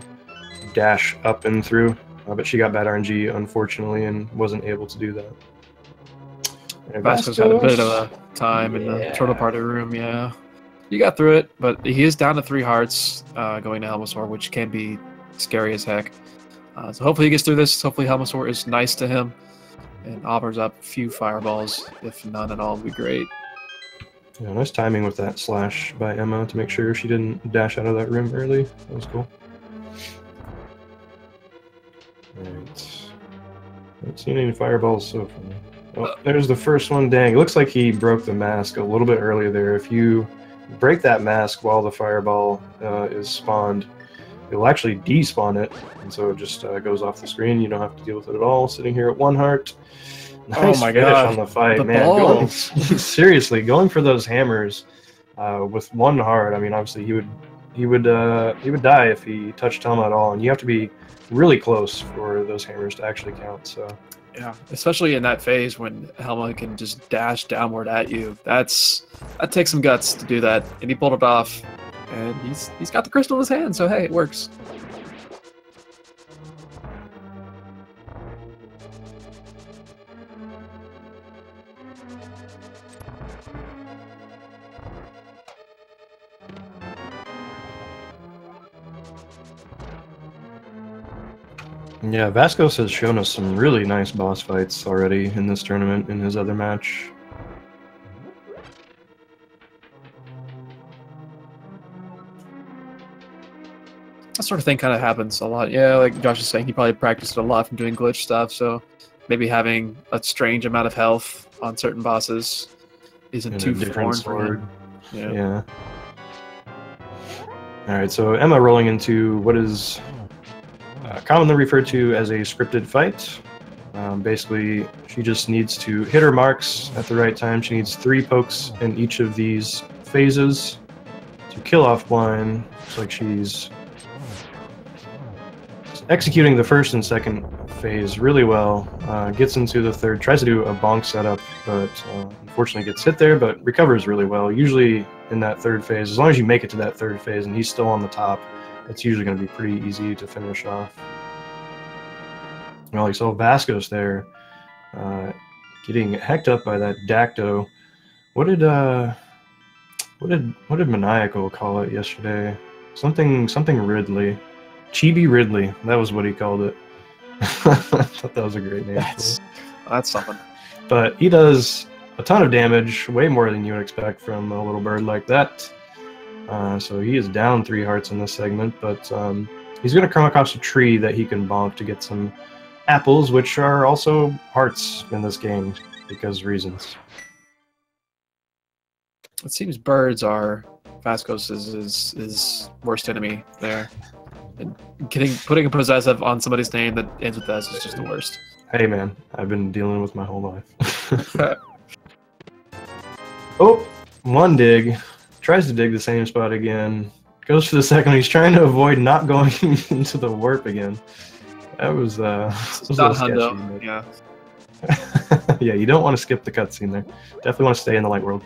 dash up and through. But she got bad RNG, unfortunately, and wasn't able to do that.
Vascos had a bit of a time in the turtle party room, yeah. You got through it, but he is down to 3 hearts going to Helmasaur, which can be scary as heck. So hopefully he gets through this. Hopefully Helmasaur is nice to him and offers up a few fireballs. If none at all, would be great.
Yeah, nice timing with that slash by Emma to make sure she didn't dash out of that room early. That was cool. Alright. Haven't seen any fireballs so far. Oh, there's the first one. Dang, it looks like he broke the mask a little bit earlier there. If you break that mask while the fireball is spawned, it'll actually despawn it, and so it just goes off the screen. You don't have to deal with it at all. Sitting here at 1 heart. Nice finish on the fight, man. Seriously, going for those hammers with 1 heart. I mean, obviously he would die if he touched Helma at all, and you have to be really close for those hammers to actually count. So
yeah, especially in that phase when Helma can just dash downward at you. That takes some guts to do that, and he pulled it off. And he's got the crystal in his hand, so hey, it works.
Yeah, Vascos has shown us some really nice boss fights already in this tournament in his other match.
That sort of thing kind of happens a lot. Yeah, like Josh is saying, he probably practiced it a lot from doing glitch stuff, so maybe having a strange amount of health on certain bosses isn't too foreign for him.
Yeah. Alright, so Emma rolling into what is commonly referred to as a scripted fight. Basically, she just needs to hit her marks at the right time. She needs 3 pokes in each of these phases to kill off blind. Looks like she's executing the first and second phase really well. Gets into the third, tries to do a bonk setup, but unfortunately gets hit there, but recovers really well. Usually in that third phase, as long as you make it to that third phase and he's still on the top, it's usually going to be pretty easy to finish off. Well, you saw Vascos there getting hecked up by that Dacto. What did Maniacal call it yesterday? Something Ridley. Chibi Ridley, that was what he called it. I thought that was a great name.
That's something.
But he does a ton of damage, way more than you would expect from a little bird like that. So he is down 3 hearts in this segment, but He's going to come across a tree that he can bonk to get some apples, which are also hearts in this game, because reasons.
It seems birds are Vascos' is worst enemy there. And putting a possessive on somebody's name that ends with S is just the worst.
Hey man, I've been dealing with my whole life. Oh, one dig. Tries to dig the same spot again. Goes for the second. He's trying to avoid not going into the warp again. That was a little sketchy.
Yeah.
Yeah, you don't want to skip the cutscene there. Definitely want to stay in the light world.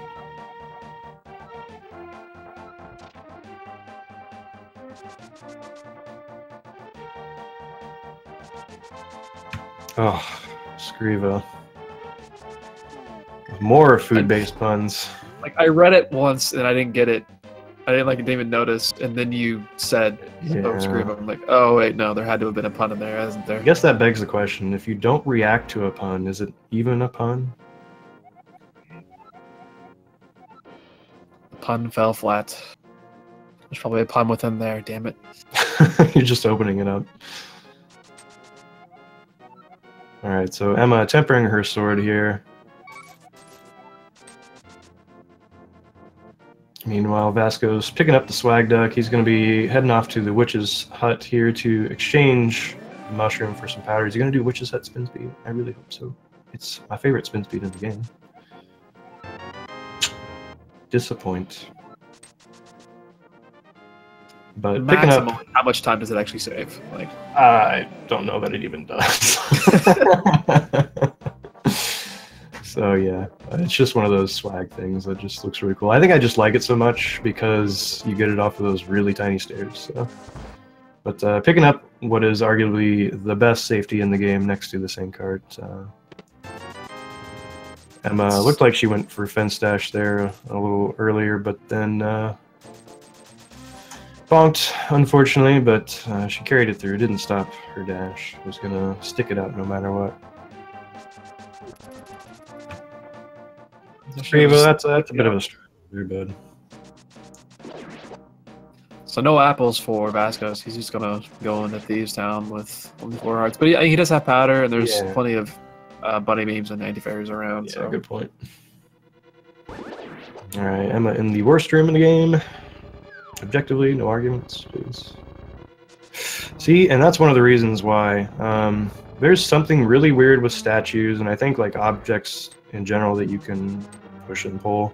Oh, Scriva. More food-based puns.
Like, I read it once and I didn't get it. I didn't even notice, and then you said, "Oh, Scriva." I'm like, "Oh wait, no, there had to have been a pun in there, hasn't there?"
I guess that begs the question: if you don't react to a pun, is it even a pun?
The pun fell flat. There's probably a pun within there. Damn it!
You're just opening it up. All right, so Emma tempering her sword here. Meanwhile, Vasco's picking up the swag duck. He's going to be heading off to the witch's hut here to exchange the mushroom for some powder. Is he going to do witch's hut spin speed? I really hope so. It's my favorite spin speed in the game. Disappoint. But picking up...
How much time does it actually save? Like,
I don't know that it even does. So yeah, it's just one of those swag things that just looks really cool. I think I just like it so much because you get it off of those really tiny stairs. So. But picking up what is arguably the best safety in the game next to the same cart. Emma looked like she went for fence dash there a little earlier, but then bonked, unfortunately, but she carried it through. Didn't stop her dash. Was going to stick it out no matter what. Scriva, that's a bit of a struggle, bud.
So no apples for Vascos. He's just gonna go into Thieves Town with only 4 hearts, but he does have powder, and there's plenty of bunny beams and anti-fairies around.
Yeah,
so
good point. All right, Emma in the worst room in the game. Objectively, no arguments, please. See, and that's one of the reasons why there's something really weird with statues, and I think like objects in general that you can push and pull.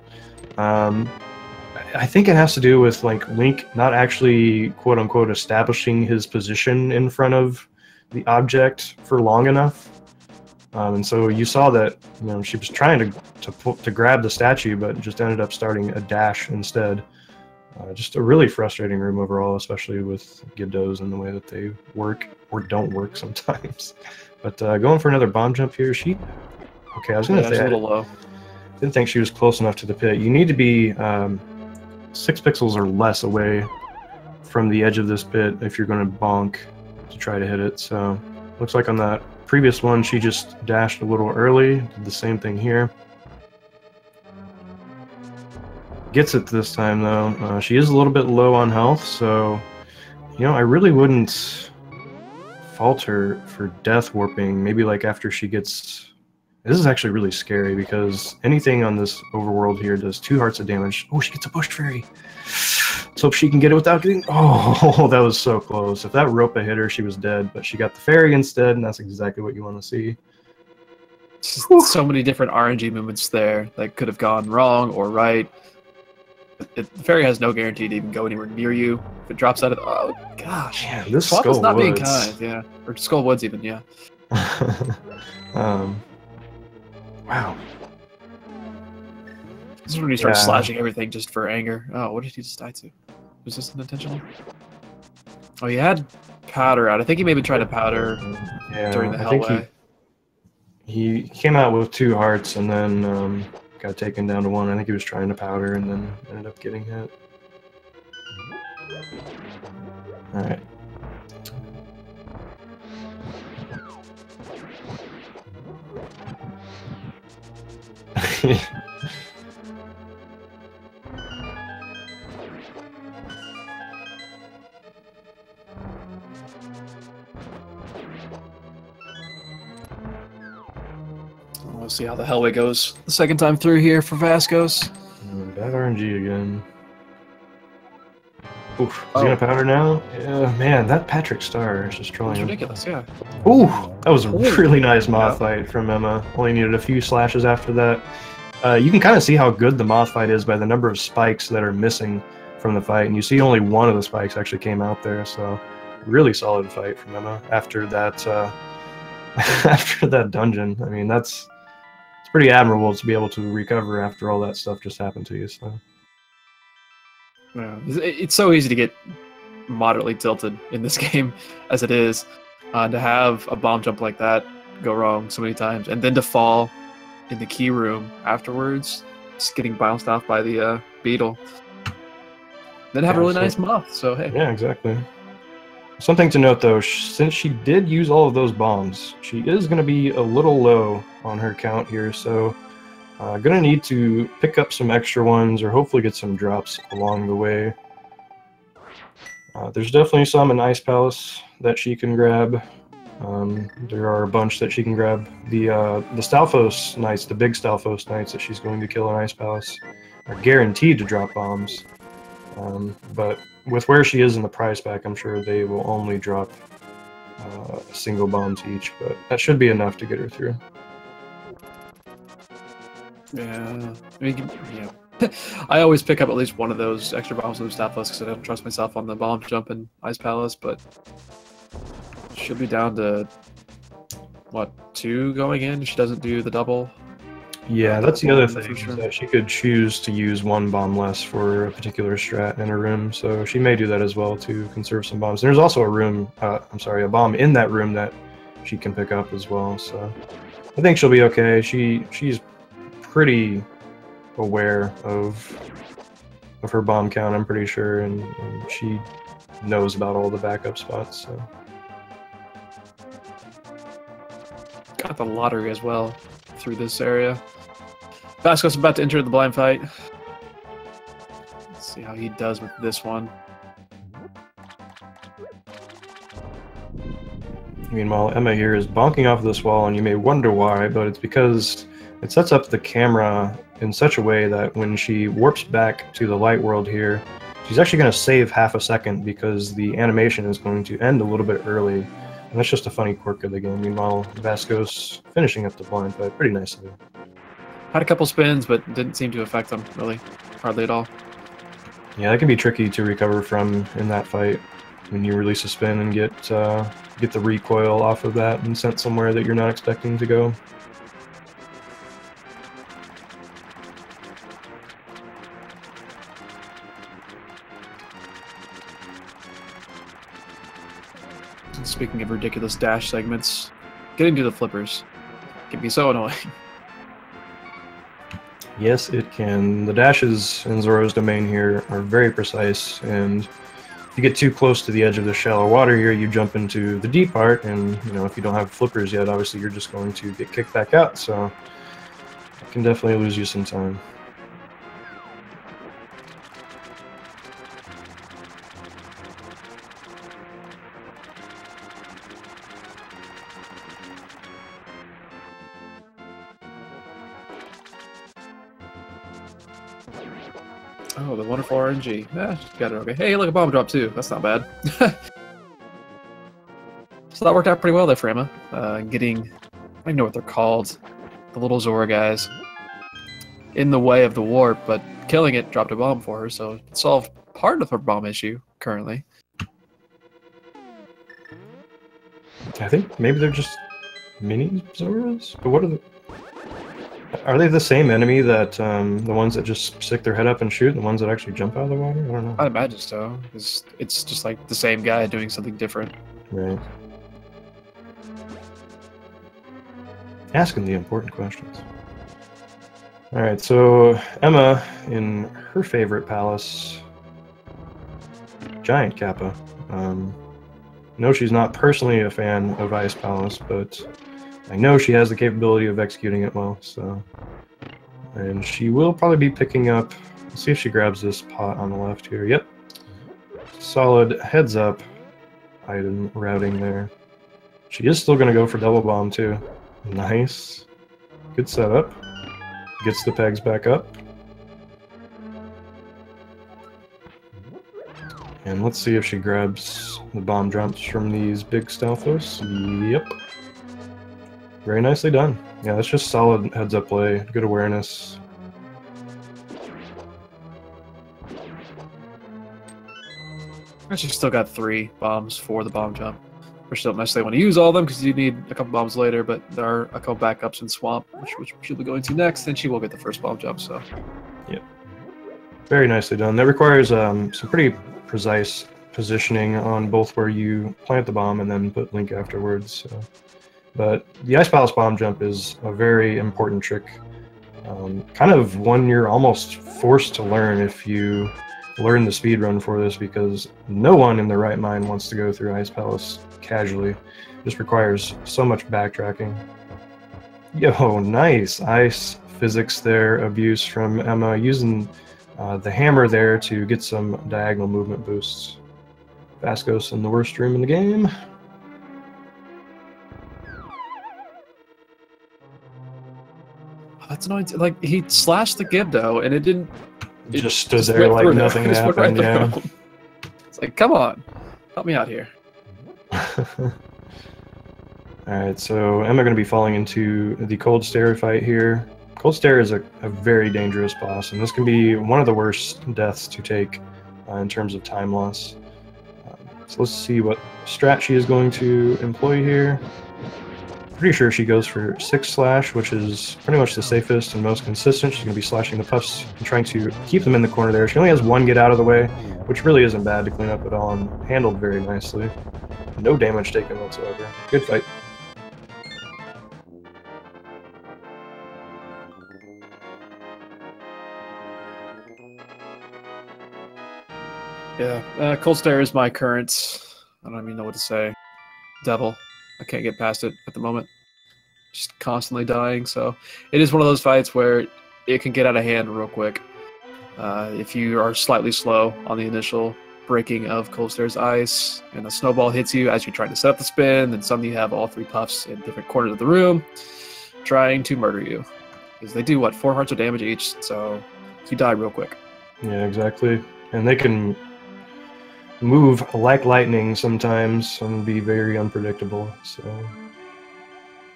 I think it has to do with like Link not actually quote unquote establishing his position in front of the object for long enough. And so you saw that, you know, she was trying to grab the statue, but just ended up starting a dash instead. Just a really frustrating room overall, especially with Gibdos and the way that they work or don't work sometimes. But going for another bomb jump here, she... Okay, I was going to say,
a little low.
Didn't think she was close enough to the pit. You need to be 6 pixels or less away from the edge of this pit if you're going to bonk to try to hit it. So looks like on that previous one, she just dashed a little early. Did the same thing here. Gets it this time though. She is a little bit low on health, so you know I really wouldn't fault her for death warping. Maybe like after she gets. This is actually really scary because anything on this overworld here does 2 hearts of damage. Oh, she gets a bush fairy. Let's hope she can get it without getting... Oh, that was so close. If that rope hit her, she was dead. But she got the fairy instead, and that's exactly what you want to see.
So many different RNG movements there that could have gone wrong or right. The fairy has no guarantee to even go anywhere near you. If it drops out of... Oh, gosh.
Man, this
Swap is not being
Woods.
kind, yeah. Or Skull Woods even, yeah.
Wow.
This is when he starts slashing everything just for anger. Oh, what did he just die to? Was this unintentional? Oh, he had powder out. I think he maybe tried to powder during the hellway.
He came out with 2 hearts and then got taken down to 1. I think he was trying to powder and then ended up getting hit. All right.
We'll see how the hellway goes the second time through here for Vascos.
Bad RNG again. Oof. Is he gonna powder now? Yeah, man, that Patrick Star is just trolling him.
Ridiculous, yeah.
Ooh, that was a really nice moth fight from Emma. Only needed a few slashes after that. You can kind of see how good the moth fight is by the number of spikes that are missing from the fight, and you see only one of the spikes actually came out there. So, really solid fight from Emma after that. After that dungeon. I mean, it's pretty admirable to be able to recover after all that stuff just happened to you. So.
Yeah, it's so easy to get moderately tilted in this game as it is. To have a bomb jump like that go wrong so many times, and then to fall in the key room afterwards, just getting bounced off by the beetle. Then have a really nice moth, so hey.
Yeah, exactly. Something to note though, since she did use all of those bombs, she is going to be a little low on her count here, so gonna need to pick up some extra ones or hopefully get some drops along the way. There's definitely some in Ice Palace that she can grab. There are a bunch that she can grab. The Stalfos Knights, the big Stalfos Knights that she's going to kill in Ice Palace, are guaranteed to drop bombs. But with where she is in the prize pack, I'm sure they will only drop single bombs each, but that should be enough to get her through.
Yeah, I mean, yeah. I always pick up at least one of those extra bombs with Stalfos because I don't trust myself on the bomb jump in Ice Palace, but she'll be down to, what, 2 going in? She doesn't do the double?
Yeah, that's the other thing, is that she could choose to use 1 bomb less for a particular strat in a room, so she may do that as well to conserve some bombs. There's also a bomb in that room that she can pick up as well, so I think she'll be okay. She's pretty aware of her bomb count, I'm pretty sure, and she knows about all the backup spots, so.
Got the lottery as well through this area. Vascos is about to enter the blind fight. Let's see how he does with this one.
Meanwhile, Emma here is bonking off this wall, and you may wonder why, but it's because it sets up the camera in such a way that when she warps back to the light world here, she's actually going to save half a second because the animation is going to end a little bit early. And that's just a funny quirk of the game. Meanwhile, Vascos finishing up the blind fight. Pretty nice of it.
Had a couple spins, but didn't seem to affect them, really. Hardly at all.
Yeah, that can be tricky to recover from in that fight. When you release a spin and get the recoil off of that and sent somewhere that you're not expecting to go.
Speaking of ridiculous dash segments, getting to the flippers can be so annoying.
Yes, it can. The dashes in Zoro's domain here are very precise, and if you get too close to the edge of the shallow water here, you jump into the deep part, and if you don't have flippers yet, obviously you're just going to get kicked back out, so it can definitely lose you some time.
Oh, the wonderful RNG. Yeah, got it okay. Hey, look, a bomb drop too. That's not bad. So that worked out pretty well there for Emma. Getting, I don't know what they're called, the little Zora guys, in the way of the warp, but killing it dropped a bomb for her, so it solved part of her bomb issue currently.
I think maybe they're just mini Zoras? But what are the... Are they the same enemy that, the ones that just stick their head up and shoot, and the ones that actually jump out of the water? I don't know.
I'd imagine so. It's just like the same guy doing something different.
Right. Asking the important questions. Alright, so Emma, in her favorite palace, Giant Kappa. No, she's not personally a fan of Ice Palace, but I know she has the capability of executing it well, so... And she will probably be picking up... Let's see if she grabs this pot on the left here. Yep. Solid heads-up item routing there. She is still going to go for double bomb, too. Nice. Good setup. Gets the pegs back up. And let's see if she grabs the bomb jumps from these big Stalfos. Yep. Very nicely done. Yeah, that's just solid heads-up play. Good awareness.
Actually, still got 3 bombs for the bomb jump. Which don't necessarily want to use all of them because you need a couple bombs later, but there are a couple backups in Swamp, which she'll be going to next, and she will get the first bomb jump, so.
Yep. Very nicely done. That requires some pretty precise positioning on both where you plant the bomb and then put Link afterwards. So. But the Ice Palace bomb jump is a very important trick. Kind of one you're almost forced to learn if you learn the speed run for this, because no one in their right mind wants to go through Ice Palace casually. Just requires so much backtracking. Yo, nice ice physics there, abuse from Emma, using the hammer there to get some diagonal movement boosts. Vascos in the worst room in the game.
That's annoying. Like, he slashed the Gibdo, and it didn't...
It just stood there like nothing happened, yeah.
It's like, come on. Help me out here.
Alright, so Emma going to be falling into the Cold Stare fight here. Cold Stare is a very dangerous boss, and this can be one of the worst deaths to take in terms of time loss. So let's see what strat she is going to employ here. Pretty sure she goes for 6 slash, which is pretty much the safest and most consistent. She's going to be slashing the puffs and trying to keep them in the corner there. She only has 1 get out of the way, which really isn't bad to clean up at all, and handled very nicely. No damage taken whatsoever. Good fight.
Yeah, Cold Stare is my current, I don't even know what to say, devil. I can't get past it at the moment. Just constantly dying, so it is one of those fights where it can get out of hand real quick. If you are slightly slow on the initial breaking of Cold Stare's ice, and a snowball hits you as you're trying to set up the spin, then suddenly you have all 3 puffs in different corners of the room trying to murder you. Because they do, what, 4 hearts of damage each, so you die real quick.
Yeah, exactly. And they can move like lightning sometimes and be very unpredictable. So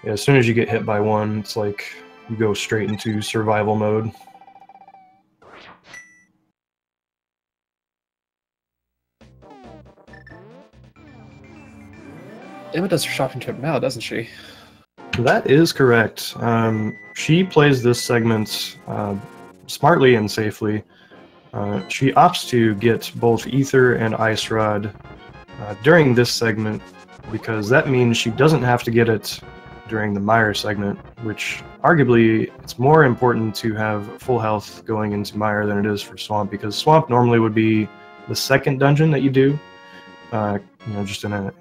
yeah, as soon as you get hit by one, it's like you go straight into survival mode.
Emma does her shopping trip now, doesn't she?
That is correct. She plays this segment smartly and safely. She opts to get both Ether and Ice Rod during this segment, because that means she doesn't have to get it during the Mire segment, which arguably it's more important to have full health going into Mire than it is for Swamp, because Swamp normally would be the second dungeon that you do, you know, just in a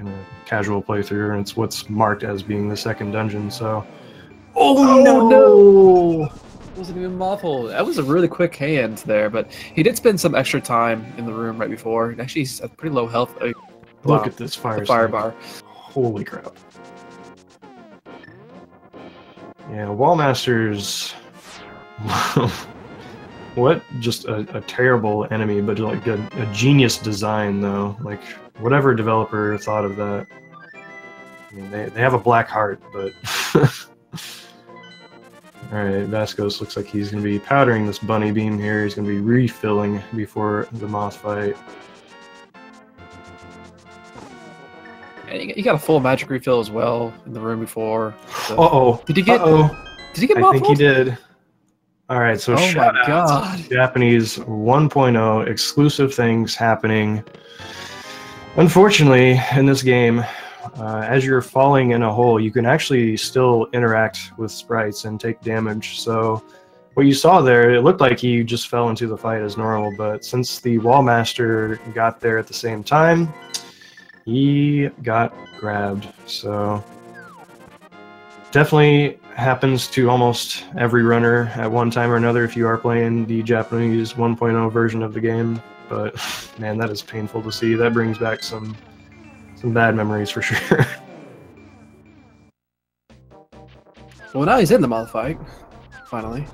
casual playthrough, and it's what's marked as being the second dungeon. So, oh no!
Wasn't even muffled. That was a really quick hand there, but he did spend some extra time in the room right before. Actually, he's at pretty low health.
Look at this fire
bar.
Holy crap. Yeah, Wallmasters. What just a terrible enemy, but like a genius design, though. Like, whatever developer thought of that. I mean, they have a black heart, but... Alright, Vascos looks like he's going to be powdering this bunny beam here. He's going to be refilling before the moth fight.
And you got a full magic refill as well in the room before. So.
Uh-oh.
Did he get muffled?
I think he did. Alright, so
shout out to
Japanese 1.0 exclusive things happening. Unfortunately, in this game, as you're falling in a hole, you can actually still interact with sprites and take damage. So what you saw there, it looked like he just fell into the fight as normal, but since the Wallmaster got there at the same time, he got grabbed. So definitely happens to almost every runner at one time or another if you are playing the Japanese 1.0 version of the game. But man, that is painful to see. That brings back some bad memories for sure.
Well, now he's in the moth fight. Finally.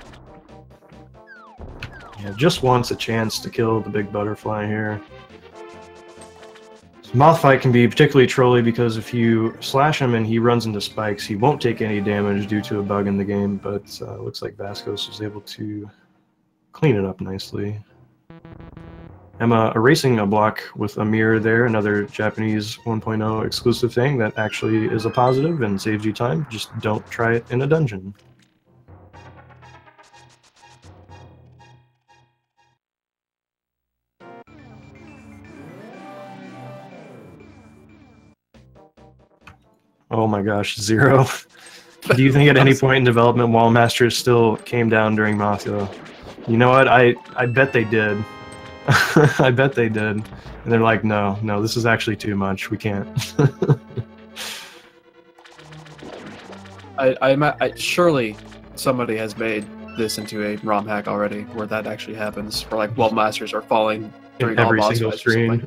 Yeah, just wants a chance to kill the big butterfly here. Moth fight can be particularly trolly because if you slash him and he runs into spikes, he won't take any damage due to a bug in the game, but looks like Vascos was able to clean it up nicely. Emma erasing a block with a mirror there, another Japanese 1.0 exclusive thing that actually is a positive and saves you time. Just don't try it in a dungeon. Oh my gosh, 0. Do you think at any point in development Wall Masters still came down during Mafia? You know what? I bet they did. I bet they did. And they're like, no, this is actually too much. We can't.
Surely somebody has made this into a ROM hack already, where that actually happens, where like Wall Masters are falling during
every
all boss
single
fights
screen.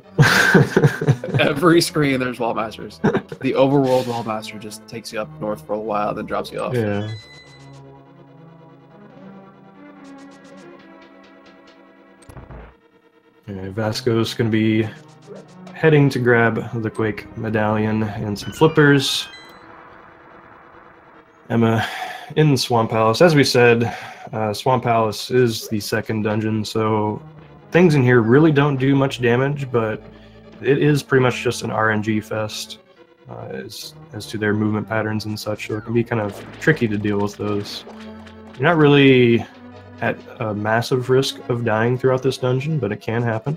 Every screen there's Wall Masters. The overworld Wall Master just takes you up north for a while, then drops you off.
Yeah. Okay, Vasco's going to be heading to grab the Quake medallion and some flippers. Emma in Swamp Palace. As we said, Swamp Palace is the second dungeon, so things in here really don't do much damage, but it is pretty much just an RNG fest as to their movement patterns and such, so it can be kind of tricky to deal with those. You're not really at a massive risk of dying throughout this dungeon, but it can happen.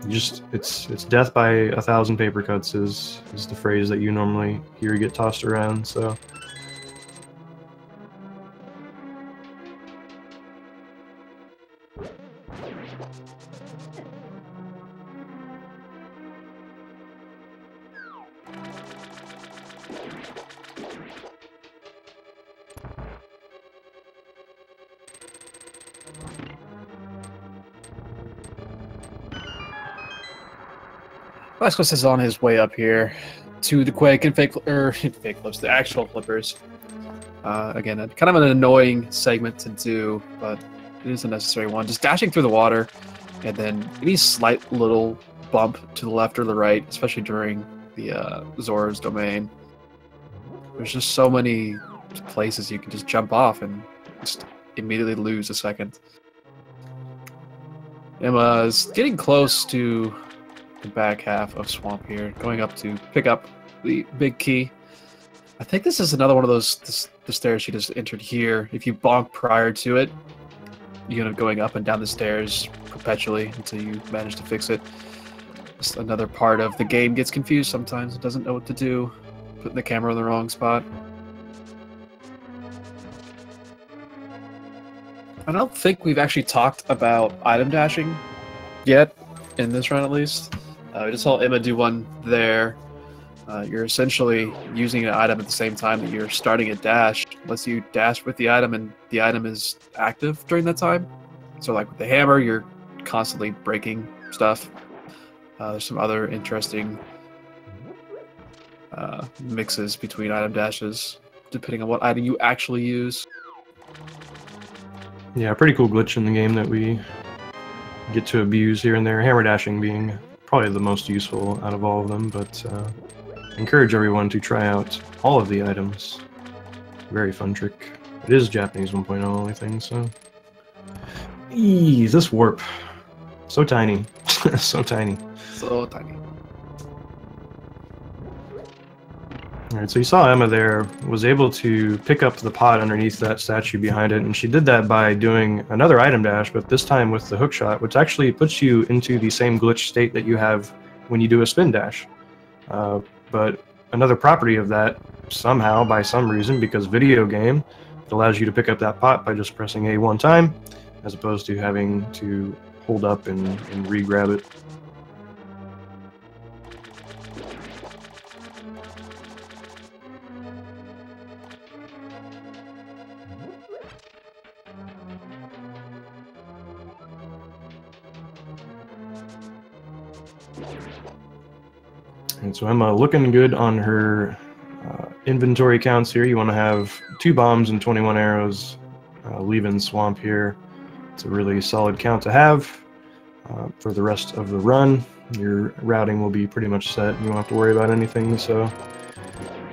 It's death by 1,000 paper cuts is the phrase that you normally hear get tossed around, so.
Vascos is on his way up here to the Quake and fake flips, the actual flippers. Again, kind of an annoying segment to do, but it is a necessary one. Just dashing through the water, and then any slight little bump to the left or the right, especially during the Zora's domain. There's just so many places you can just jump off and just immediately lose a second. Emma's getting close to the back half of Swamp here, going up to pick up the big key. I think this is another one of those, the stairs she just entered here. If you bonk prior to it, you end up going up and down the stairs perpetually until you manage to fix it. Just another part of the game gets confused sometimes. It doesn't know what to do, putting the camera in the wrong spot. I don't think we've actually talked about item dashing yet, in this run at least. We just saw Emma do one there. You're essentially using an item at the same time that you're starting a dash. Unless you dash with the item and the item is active during that time. So like with the hammer, you're constantly breaking stuff. There's some other interesting mixes between item dashes, depending on what item you actually use.
Yeah, pretty cool glitch in the game that we get to abuse here and there. Hammer dashing being probably the most useful out of all of them, but encourage everyone to try out all of the items. Very fun trick. It is Japanese 1.0 only thing, so. Eee, this warp. So tiny. So tiny.
So tiny.
Alright, so you saw Emma there, was able to pick up the pot underneath that statue behind it, and she did that by doing another item dash, but this time with the hook shot, which actually puts you into the same glitch state that you have when you do a spin dash. But another property of that, somehow, by some reason, because video game, it allows you to pick up that pot by just pressing A one time, as opposed to having to hold up and re-grab it. And so Emma looking good on her inventory counts here, you want to have 2 bombs and 21 arrows, leaving swamp here. It's a really solid count to have for the rest of the run. Your routing will be pretty much set. You won't have to worry about anything. So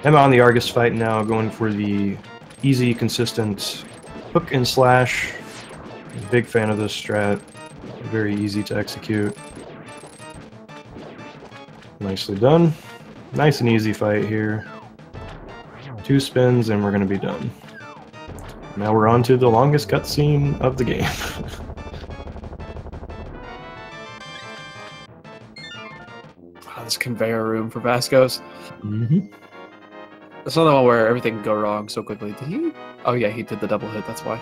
Emma on the Argus fight now, going for the easy, consistent hook and slash. Big fan of this strat. Very easy to execute. Nicely done. Nice and easy fight here. 2 spins and we're going to be done. Now we're on to the longest cutscene of the game.
This conveyor room for Vascos.
Mm-hmm.
That's another one where everything can go wrong so quickly. Did he? Oh yeah, he did the double hit, that's why.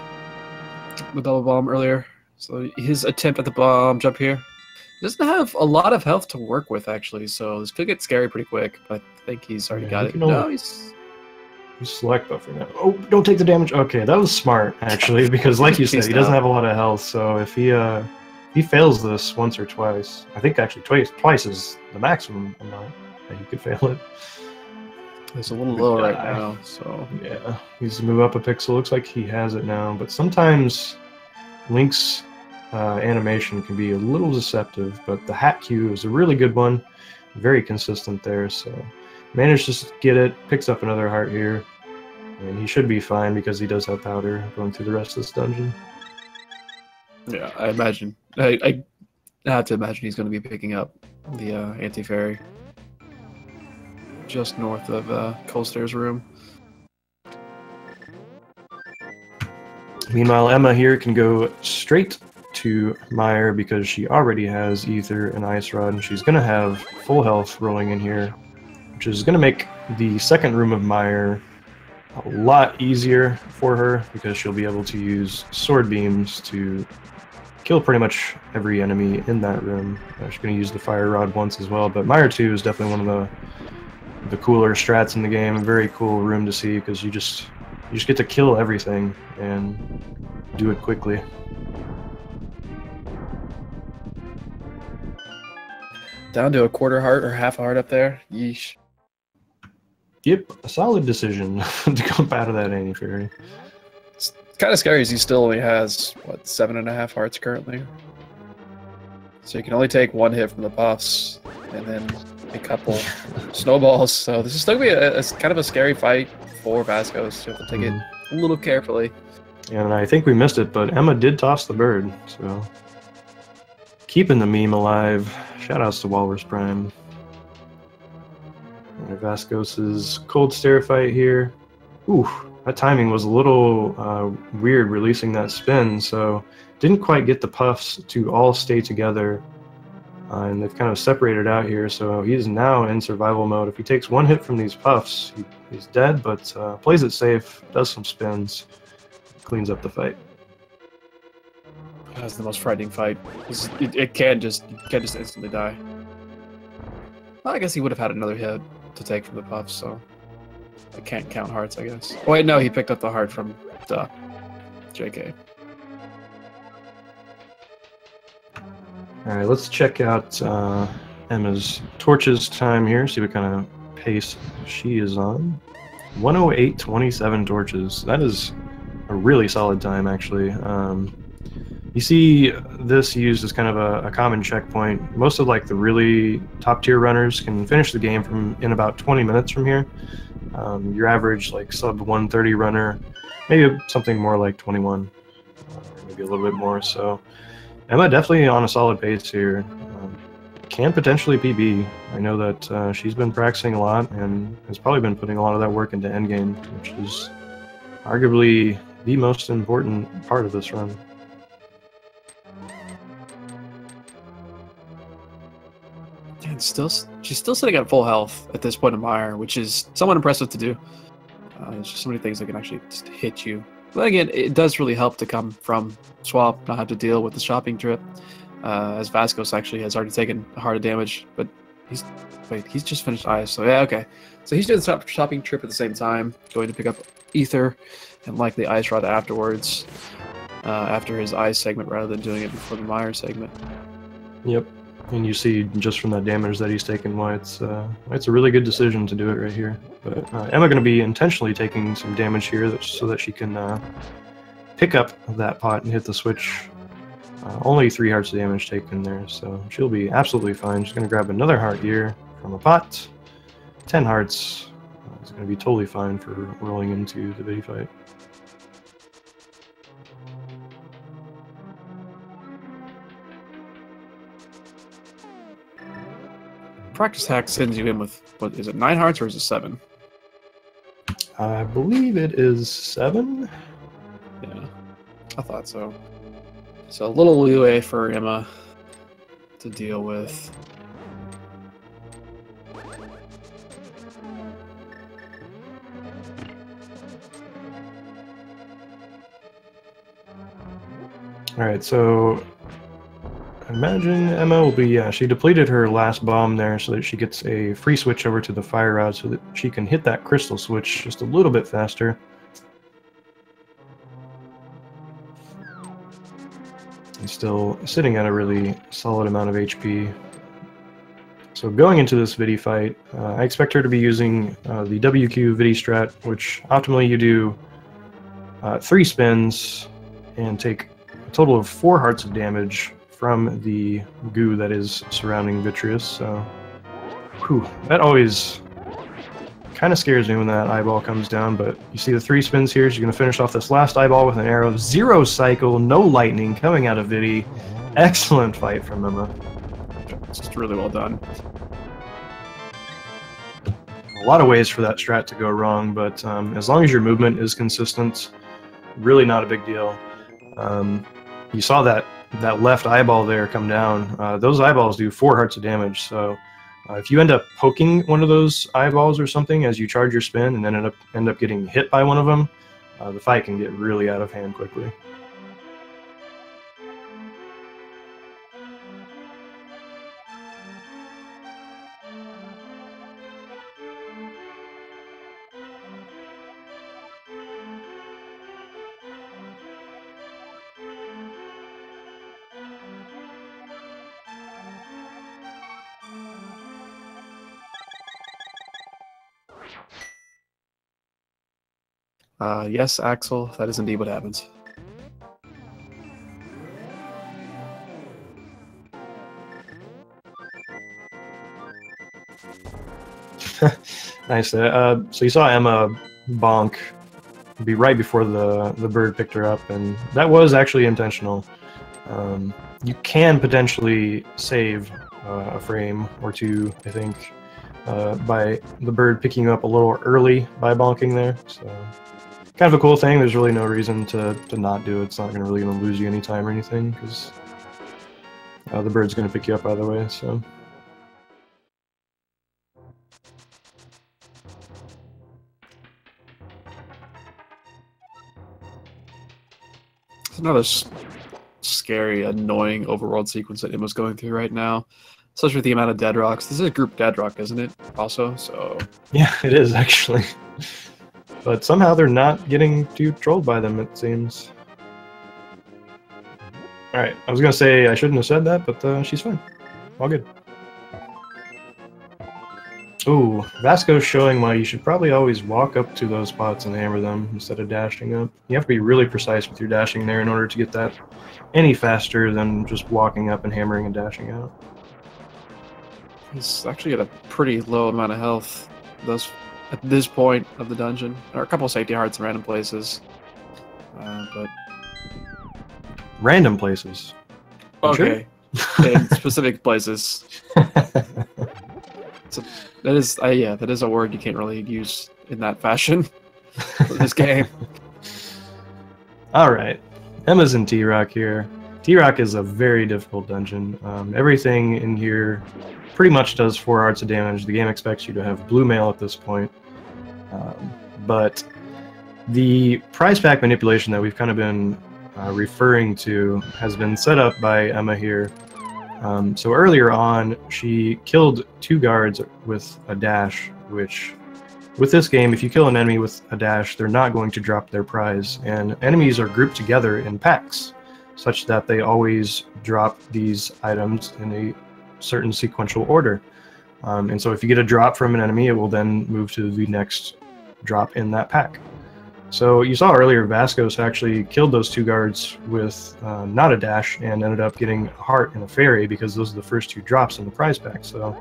The double bomb earlier. So his attempt at the bomb jump here. He doesn't have a lot of health to work with, actually, so this could get scary pretty quick. But I think he's already got it. No, he's
select buffer now. Oh, don't take the damage. Okay, that was smart, actually, because like you said, he doesn't have a lot of health, so if he fails this once or twice, I think actually twice is the maximum amount that he could fail it.
It's a little low right now, so...
Yeah, he needs to move up a pixel. Looks like he has it now, but sometimes Link's animation can be a little deceptive, but the hat cue is a really good one. Very consistent there, so... Managed to get it, picks up another heart here, and he should be fine because he does have powder going through the rest of this dungeon.
Yeah, I imagine. I have to imagine he's going to be picking up the anti-fairy just north of Colster's room.
Meanwhile, Emma here can go straight to Meyer because she already has Ether and Ice Rod, and she's going to have full health rolling in here, which is going to make the second room of Meyer a lot easier for her because she'll be able to use sword beams to kill pretty much every enemy in that room. She's going to use the fire rod once as well, but Meyer 2 is definitely one of the cooler strats in the game. A very cool room to see because you just get to kill everything and do it quickly.
Down to a quarter heart or half a heart up there. Yeesh.
Yep, a solid decision to come out of that anti-fairy.
It's kind of scary as he still only has, what, 7.5 hearts currently? So you can only take 1 hit from the buffs, and then a couple snowballs. So this is still going to be a kind of a scary fight for Vascos. You have to take it a little carefully.
And I think we missed it, but Emma did toss the bird, so... Keeping the meme alive. Shoutouts to Walrus Prime. Vascos' cold stare fight here. Ooh, that timing was a little weird releasing that spin, so didn't quite get the puffs to all stay together. And they've kind of separated out here, so he's now in survival mode. If he takes 1 hit from these puffs, he's dead, but plays it safe, does some spins, cleans up the fight.
That's the most frightening fight. It can just instantly die. Well, I guess he would have had another hit to take from the puffs, so I can't count hearts, I guess. Oh, wait, no, he picked up the heart from the JK.
Alright, let's check out Emma's torches time here, see what kind of pace she is on. 108.27 torches. That is a really solid time, actually. You see this used as kind of a common checkpoint. Most of like the really top tier runners can finish the game in about 20 minutes from here. Your average like sub 130 runner, maybe something more like 21, maybe a little bit more. So Emma definitely on a solid pace here. Can potentially PB. I know that she's been practicing a lot and has probably been putting a lot of that work into endgame, which is arguably the most important part of this run.
And she's still sitting at full health at this point in Meyer, which is somewhat impressive to do. There's just so many things that can actually just hit you. But again, it does really help to come from Swap, not have to deal with the shopping trip. As Vascos actually has already taken a heart of damage, but he's just finished Ice, so yeah, okay. So he's doing the shopping trip at the same time, going to pick up Ether and likely Ice Rod afterwards, after his Ice segment rather than doing it before the Meyer segment.
Yep. And you see just from that damage that he's taken why it's a really good decision to do it right here. But Emma going to be intentionally taking some damage here so that she can pick up that pot and hit the switch. Only 3 hearts of damage taken there, so she'll be absolutely fine. She's going to grab another heart here from a pot. 10 hearts. It's going to be totally fine for rolling into the biddy fight.
Practice hack sends you in with, what is it, 9 hearts or is it 7?
I believe it is 7.
Yeah, I thought so. So a little leeway for Emma to deal with.
Alright, so imagine Emma will be, she depleted her last bomb there so that she gets a free switch over to the fire rod so that she can hit that crystal switch just a little bit faster. And still sitting at a really solid amount of HP. So going into this Viddy fight, I expect her to be using the WQ Viddy strat, which optimally you do 3 spins and take a total of 4 hearts of damage from the goo that is surrounding Vitreous. So, whew, that always kind of scares me when that eyeball comes down, but you see the 3 spins here. She's going to finish off this last eyeball with an arrow. 0 cycle, no lightning coming out of Viddy. Excellent fight from Emma.
It's just really well done.
A lot of ways for that strat to go wrong, but as long as your movement is consistent, really not a big deal. You saw that left eyeball there come down. Those eyeballs do 4 hearts of damage, so if you end up poking one of those eyeballs or something as you charge your spin and then end up getting hit by one of them, the fight can get really out of hand quickly.
Yes, Axel, that is indeed what happens.
Nice. So you saw Emma bonk be right before the bird picked her up, and that was actually intentional. You can potentially save a frame or 2, I think, by the bird picking you up a little early by bonking there. So kind of a cool thing. There's really no reason to not do it. It's not really going to lose you any time or anything, because the bird's going to pick you up either way. So.
It's another scary, annoying overworld sequence that Emma's going through right now, especially with the amount of dead rocks. This is a group dead rock, isn't it? Also, so
yeah, it is actually. But somehow they're not getting too trolled by them, it seems. Alright, I was gonna say I shouldn't have said that, but she's fine. All good. Ooh, Vasco's showing why you should probably always walk up to those spots and hammer them instead of dashing up. You have to be really precise with your dashing there in order to get that any faster than just walking up and hammering and dashing out.
He's actually got a pretty low amount of health at this point of the dungeon. There are a couple of safety hearts in random places, but
random places.
Okay, sure? In specific places. So that is a word you can't really use in that fashion for this game.
All right, Emma's in T-Rock here. T-Rock is a very difficult dungeon. Everything in here pretty much does 4 hearts of damage. The game expects you to have blue mail at this point. But the prize pack manipulation that we've kind of been referring to has been set up by Emma here. So earlier on, she killed 2 guards with a dash, which with this game, if you kill an enemy with a dash, they're not going to drop their prize. And enemies are grouped together in packs, such that they always drop these items in a certain sequential order. And so if you get a drop from an enemy, it will then move to the next drop in that pack. So you saw earlier Vascos actually killed those 2 guards with not a dash and ended up getting a heart and a fairy because those are the first 2 drops in the prize pack. So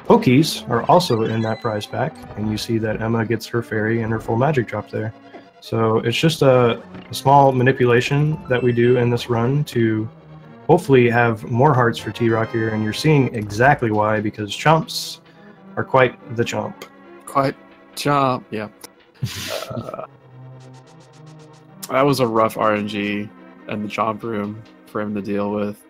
Pokies are also in that prize pack, and you see that Emma gets her fairy and her full magic drop there. So it's just a small manipulation that we do in this run to hopefully have more hearts for T-Rock here, and you're seeing exactly why, because chomps are quite the chomp.
Quite chomp, yeah. That was a rough RNG in the chomp room for him to deal with.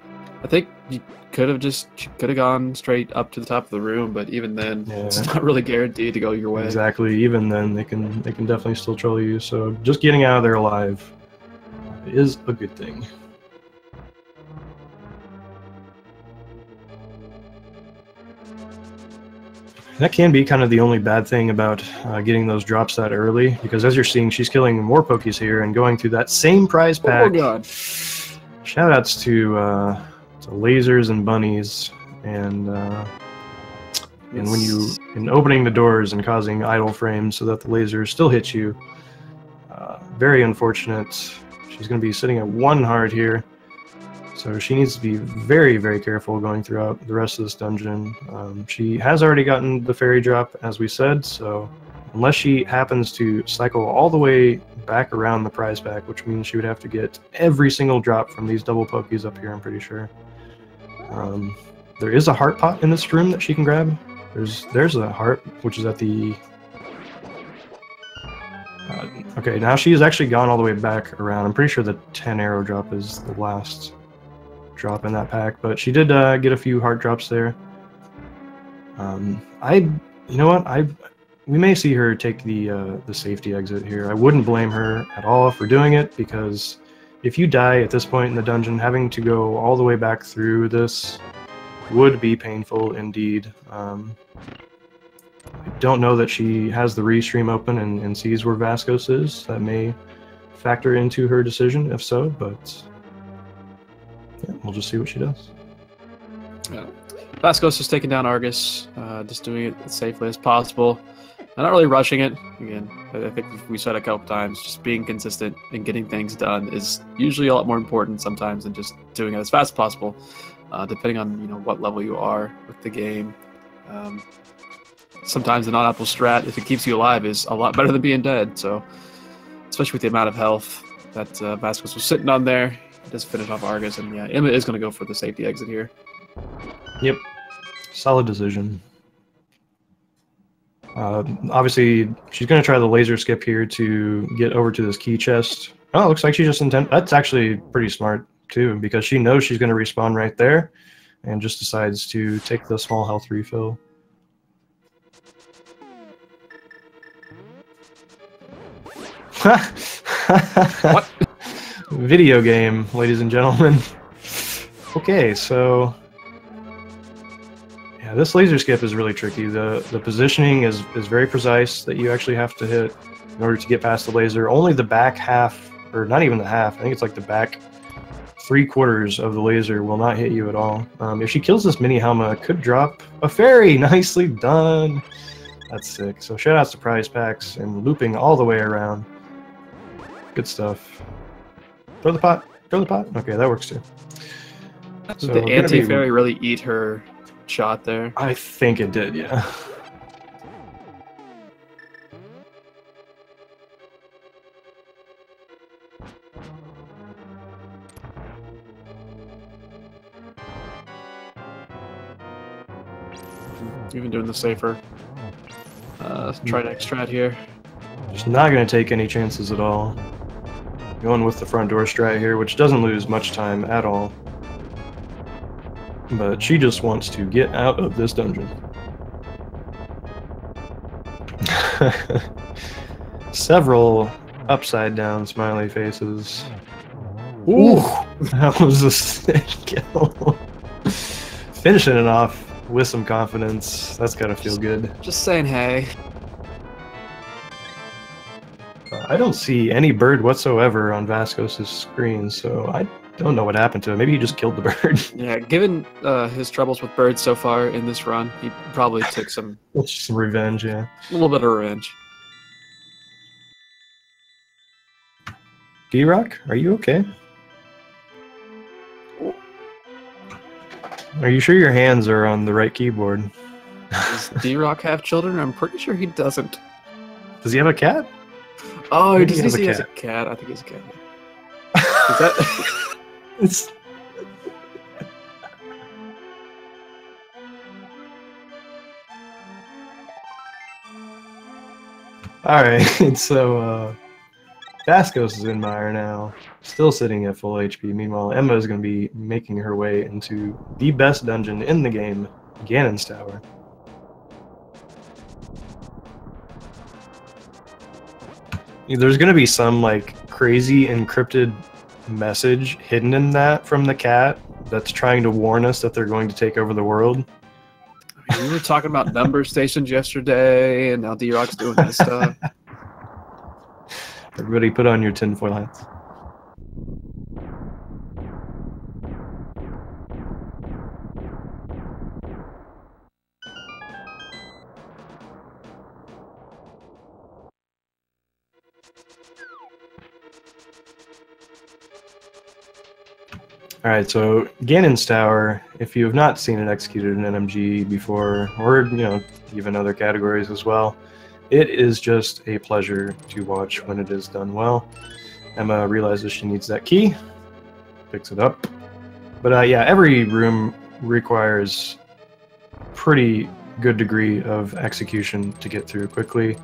I think you could have gone straight up to the top of the room, but even then, it's not really guaranteed to go your way.
Exactly. Even then, they can definitely still troll you. So just getting out of there alive is a good thing. That can be kind of the only bad thing about getting those drops that early, because as you're seeing, she's killing more Pokies here and going through that same prize pack.
Oh god!
Shoutouts to lasers and bunnies, and when opening the doors and causing idle frames so that the lasers still hit you. Very unfortunate. She's going to be sitting at 1 heart here. So she needs to be very, very careful going throughout the rest of this dungeon. She has already gotten the fairy drop, as we said, so unless she happens to cycle all the way back around the prize pack, which means she would have to get every single drop from these double Pokies up here, I'm pretty sure. There is a heart pot in this room that she can grab. There's a heart, which is at the... okay, now she has actually gone all the way back around. I'm pretty sure the 10 arrow drop is the last drop in that pack, but she did get a few heart drops there. You know what? We may see her take the safety exit here. I wouldn't blame her at all for doing it, because if you die at this point in the dungeon, having to go all the way back through this would be painful indeed. I don't know that she has the restream open and sees where Vascos is. That may factor into her decision, if so, but yeah, we'll just see what she does.
Yeah. Vascos is taking down Argus, just doing it as safely as possible. I'm not really rushing it. Again, I think we said a couple times, just being consistent and getting things done is usually a lot more important sometimes than just doing it as fast as possible, depending on what level you are with the game. Sometimes the non-apple strat, if it keeps you alive, is a lot better than being dead. So, especially with the amount of health that Vascos was sitting on there, he does finish off Argus, and yeah, Emma is going to go for the safety exit here.
Yep, solid decision. Obviously, she's going to try the laser skip here to get over to this key chest. Oh, it looks like she just that's actually pretty smart, too, because she knows she's going to respawn right there and just decides to take the small health refill.
What?
Video game, ladies and gentlemen. Okay, so... yeah, this laser skip is really tricky. The positioning is very precise that you actually have to hit in order to get past the laser. Only the back half, or not even the half, I think it's like the back 3/4 of the laser will not hit you at all. If she kills this mini Helma, could drop a fairy. Nicely done. That's sick. So shout outs to prize packs and looping all the way around. Good stuff. Throw the pot. Throw the pot. Okay, that works too.
So did the anti-fairy really eat her shot there?
I think it did, yeah.
Even doing the safer. Try next strat here.
Just not going to take any chances at all. Going with the front door strat here, which doesn't lose much time at all. But she just wants to get out of this dungeon. Several upside down smiley faces. Ooh, that was a sick kill. Finishing it off with some confidence. That's gotta feel good.
Just saying hey.
I don't see any bird whatsoever on Vascos' screen, so Don't know what happened to him. Maybe he just killed the bird.
Yeah, given his troubles with birds so far in this run, he probably took some
revenge, yeah.
A little bit of revenge.
D-Rock, are you okay? Are you sure your hands are on the right keyboard?
Does D-Rock have children? I'm pretty sure he doesn't.
Does he have a cat?
Oh, he has a cat. I think he has a cat. Is that...
It's... Alright, so Vascos is in Mire now, still sitting at full HP. Meanwhile, Emma is going to be making her way into the best dungeon in the game, Ganon's Tower. There's going to be some like crazy encrypted message hidden in that from the cat that's trying to warn us that they're going to take over the world.
We were talking about number stations yesterday, and now D-Rock's doing this stuff.
Everybody put on your tinfoil hats. Alright, so Ganon's Tower, if you have not seen it executed in NMG before, or, you know, even other categories as well, it is just a pleasure to watch when it is done well. Emma realizes she needs that key, picks it up. But yeah, every room requires pretty good degree of execution to get through quickly.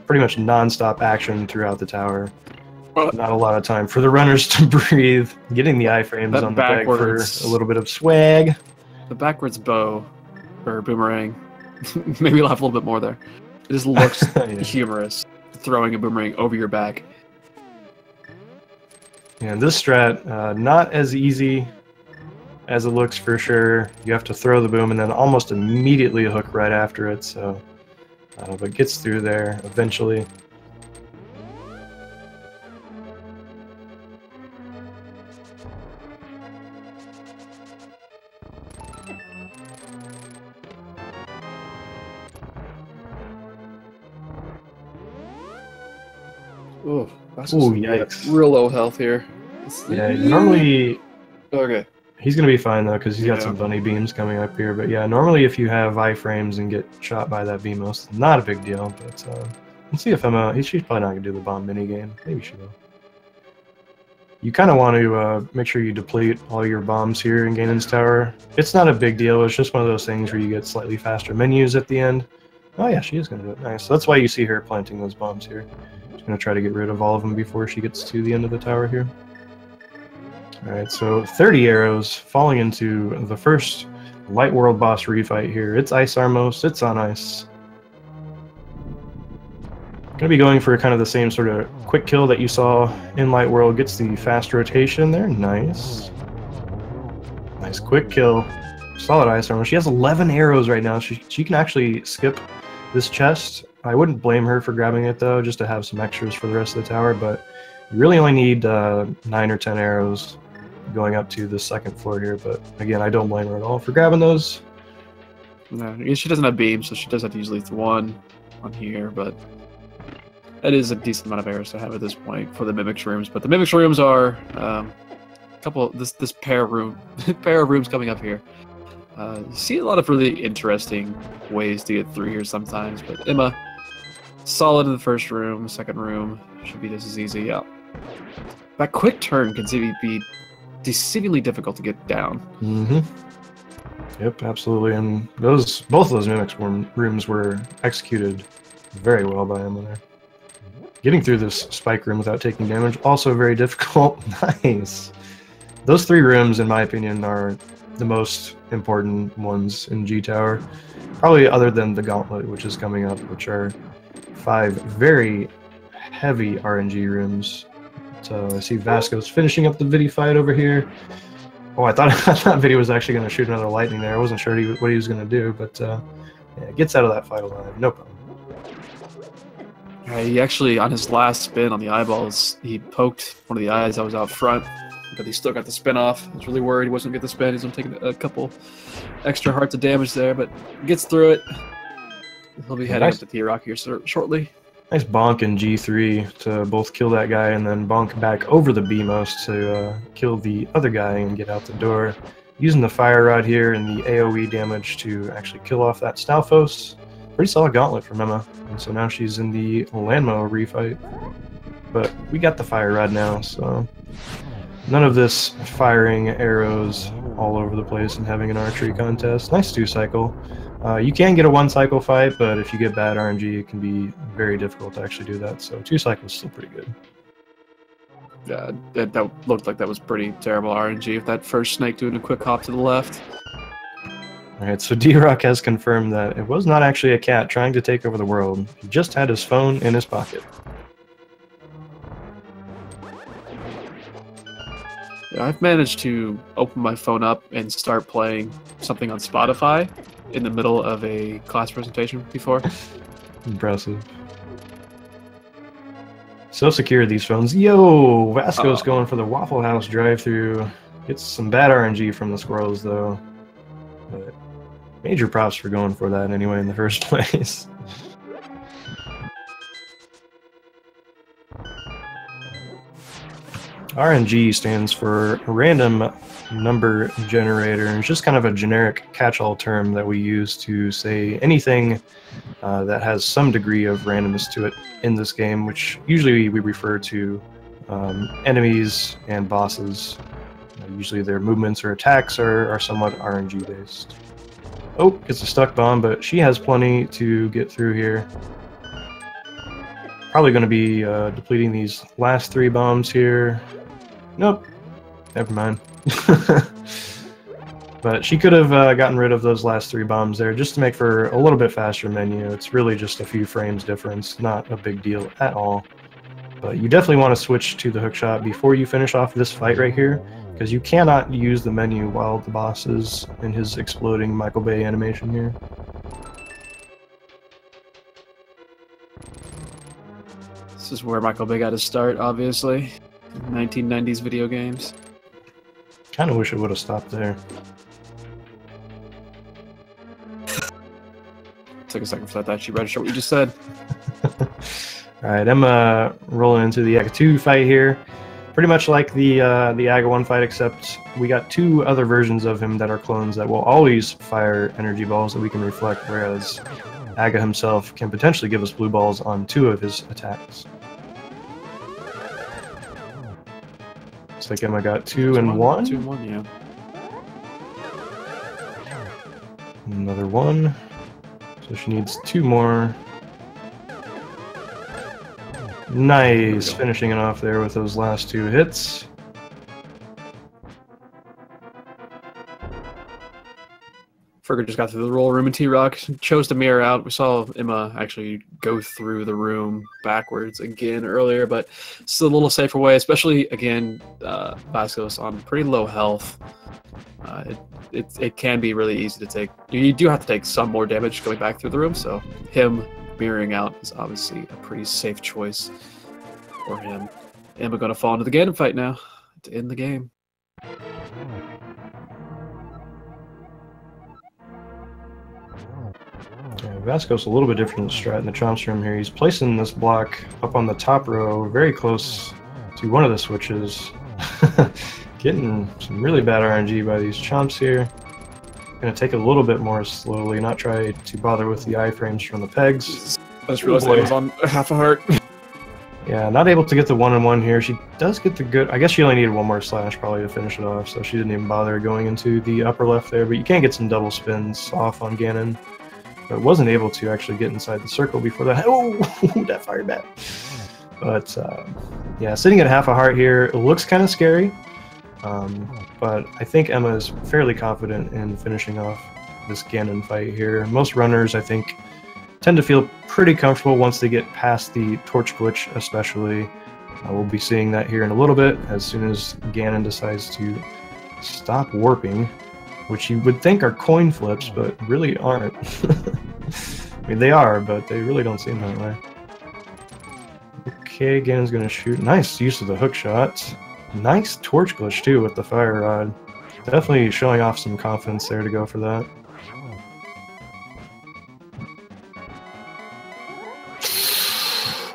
Pretty much non-stop action throughout the tower. Not a lot of time for the runners to breathe. Getting the iframes on the back for a little bit of swag.
The backwards bow, or boomerang, made me laugh a little bit more there. It just looks humorous, throwing a boomerang over your back.
Yeah, this strat, not as easy as it looks for sure. You have to throw the boom and then almost immediately hook right after it, so... but gets through there eventually.
Ooh,
yikes.
Real low health here.
Yeah, normally...
Okay.
He's going to be fine, though, because he's got some bunny beams coming up here. But yeah, normally if you have iframes and get shot by that BMOS, not a big deal. But let's see if Emma... She's probably not going to do the bomb minigame. Maybe she will. You kind of want to make sure you deplete all your bombs here in Ganon's Tower. It's not a big deal. It's just one of those things where you get slightly faster menus at the end. Oh yeah, she is going to do it. Nice. So that's why you see her planting those bombs here. Going to try to get rid of all of them before she gets to the end of the tower here. Alright, so 30 arrows falling into the first Light World boss refight here. It's Ice Armos, it's on ice. Going to be going for kind of the same sort of quick kill that you saw in Light World. Gets the fast rotation there, nice. Nice quick kill. Solid Ice Armor. She has 11 arrows right now. She can actually skip this chest. I wouldn't blame her for grabbing it, though, just to have some extras for the rest of the tower, but you really only need 9 or 10 arrows going up to the second floor here, but again, I don't blame her at all for grabbing those.
No, she doesn't have beams, so she does have to use at least one on here, but that is a decent amount of arrows to have at this point for the Mimics rooms, but the Mimics rooms are a couple, this pair of rooms coming up here. You see a lot of really interesting ways to get through here sometimes, but Emma, solid in the first room, second room should be just as easy. Yeah, that quick turn can be deceivingly difficult to get down.
Yep, absolutely, and both of those Mimics rooms were executed very well by Emma there. Getting through this spike room without taking damage, also very difficult. Nice. Those 3 rooms, in my opinion, are the most important ones in G Tower, probably other than the Gauntlet, which is coming up, which are 5 very heavy RNG rooms. So I see Vascos finishing up the Vidi fight over here. Oh, I thought Vidi was actually going to shoot another lightning there. I wasn't sure what he was going to do, but yeah, gets out of that fight alive, no problem.
He actually, on his last spin on the eyeballs, he poked one of the eyes that was out front, but he still got the spin off. I was really worried he wasn't going to get the spin. He's going to take a couple extra hearts of damage there, but gets through it. He'll be heading up to T-Rock here shortly.
Nice bonk in G3 to both kill that guy and then bonk back over the BMOS to kill the other guy and get out the door. Using the fire rod here and the AoE damage to actually kill off that Stalfos. Pretty solid gauntlet from Emma. And so now she's in the Landmo refight. But we got the fire rod now, so none of this firing arrows all over the place and having an archery contest. Nice 2-cycle. You can get a 1-cycle fight, but if you get bad RNG, it can be very difficult to actually do that. So 2 cycles is still pretty good.
Yeah, that looked like that was pretty terrible RNG with that first snake doing a quick hop to the left.
Alright, so D-Rock has confirmed that it was not actually a cat trying to take over the world. He just had his phone in his pocket.
Yeah, I've managed to open my phone up and start playing something on Spotify in the middle of a class presentation before.
Impressive. So secure, these phones. Yo! Vascos going for the Waffle House drive-thru. Gets some bad RNG from the squirrels, though. But major props for going for that anyway in the first place. RNG stands for Random Number Generator, and it's just kind of a generic catch-all term that we use to say anything that has some degree of randomness to it in this game, which usually we refer to enemies and bosses. Usually their movements or attacks are somewhat RNG based. Oh, gets a stuck bomb, but she has plenty to get through here. Probably going to be depleting these last 3 bombs here. Nope, never mind. But she could have gotten rid of those last 3 bombs there just to make for a little bit faster menu. It's really just a few frames difference, not a big deal at all. But you definitely want to switch to the hookshot before you finish off this fight right here, because you cannot use the menu while the boss is in his exploding Michael Bay animation here.
This is where Michael Bay got his start, obviously. 1990s video games.
Kind of wish it would have stopped there.
Took a second for that to actually register what you just said.
Alright, Emma rolling into the Aga 2 fight here. Pretty much like the Aga 1 fight, except we got 2 other versions of him that are clones that will always fire energy balls that we can reflect, whereas Aga himself can potentially give us blue balls on 2 of his attacks. Looks like Emma got 2 and 1.
2 and 1, yeah.
Another 1. So she needs 2 more. Nice, finishing it off there with those last 2 hits.
Ferger just got through the roll room and T-Rock chose to mirror out. We saw Emma actually go through the room backwards again earlier, but it's a little safer way, especially, again, Vascos on pretty low health. It can be really easy to take. You do have to take some more damage going back through the room, so him mirroring out is obviously a pretty safe choice for him. Emma going to fall into the Ganon fight now to end the game.
Vascos a little bit different strat in the Chomps room here. He's placing this block up on the top row, very close to one of the switches. Getting some really bad RNG by these Chomps here. Gonna take it a little bit more slowly, not try to bother with the iframes from the pegs.
I just realized I was on half a heart.
Yeah, not able to get the 1-on-1 here. She does get the good... I guess she only needed 1 more slash probably to finish it off, so she didn't even bother going into the upper left there. But you can get some double spins off on Ganon. But wasn't able to actually get inside the circle before that. Oh, that fired back. But yeah, sitting at half a heart here, it looks kind of scary. But I think Emma is fairly confident in finishing off this Ganon fight here. Most runners, I think, tend to feel pretty comfortable once they get past the torch glitch, especially. We'll be seeing that here in a little bit as soon as Ganon decides to stop warping, which you would think are coin flips, but really aren't. I mean, they are, but they really don't seem that way. Okay, Ganon's going to shoot. Nice use of the hook shot. Nice torch glitch too with the fire rod. Definitely showing off some confidence there to go for that.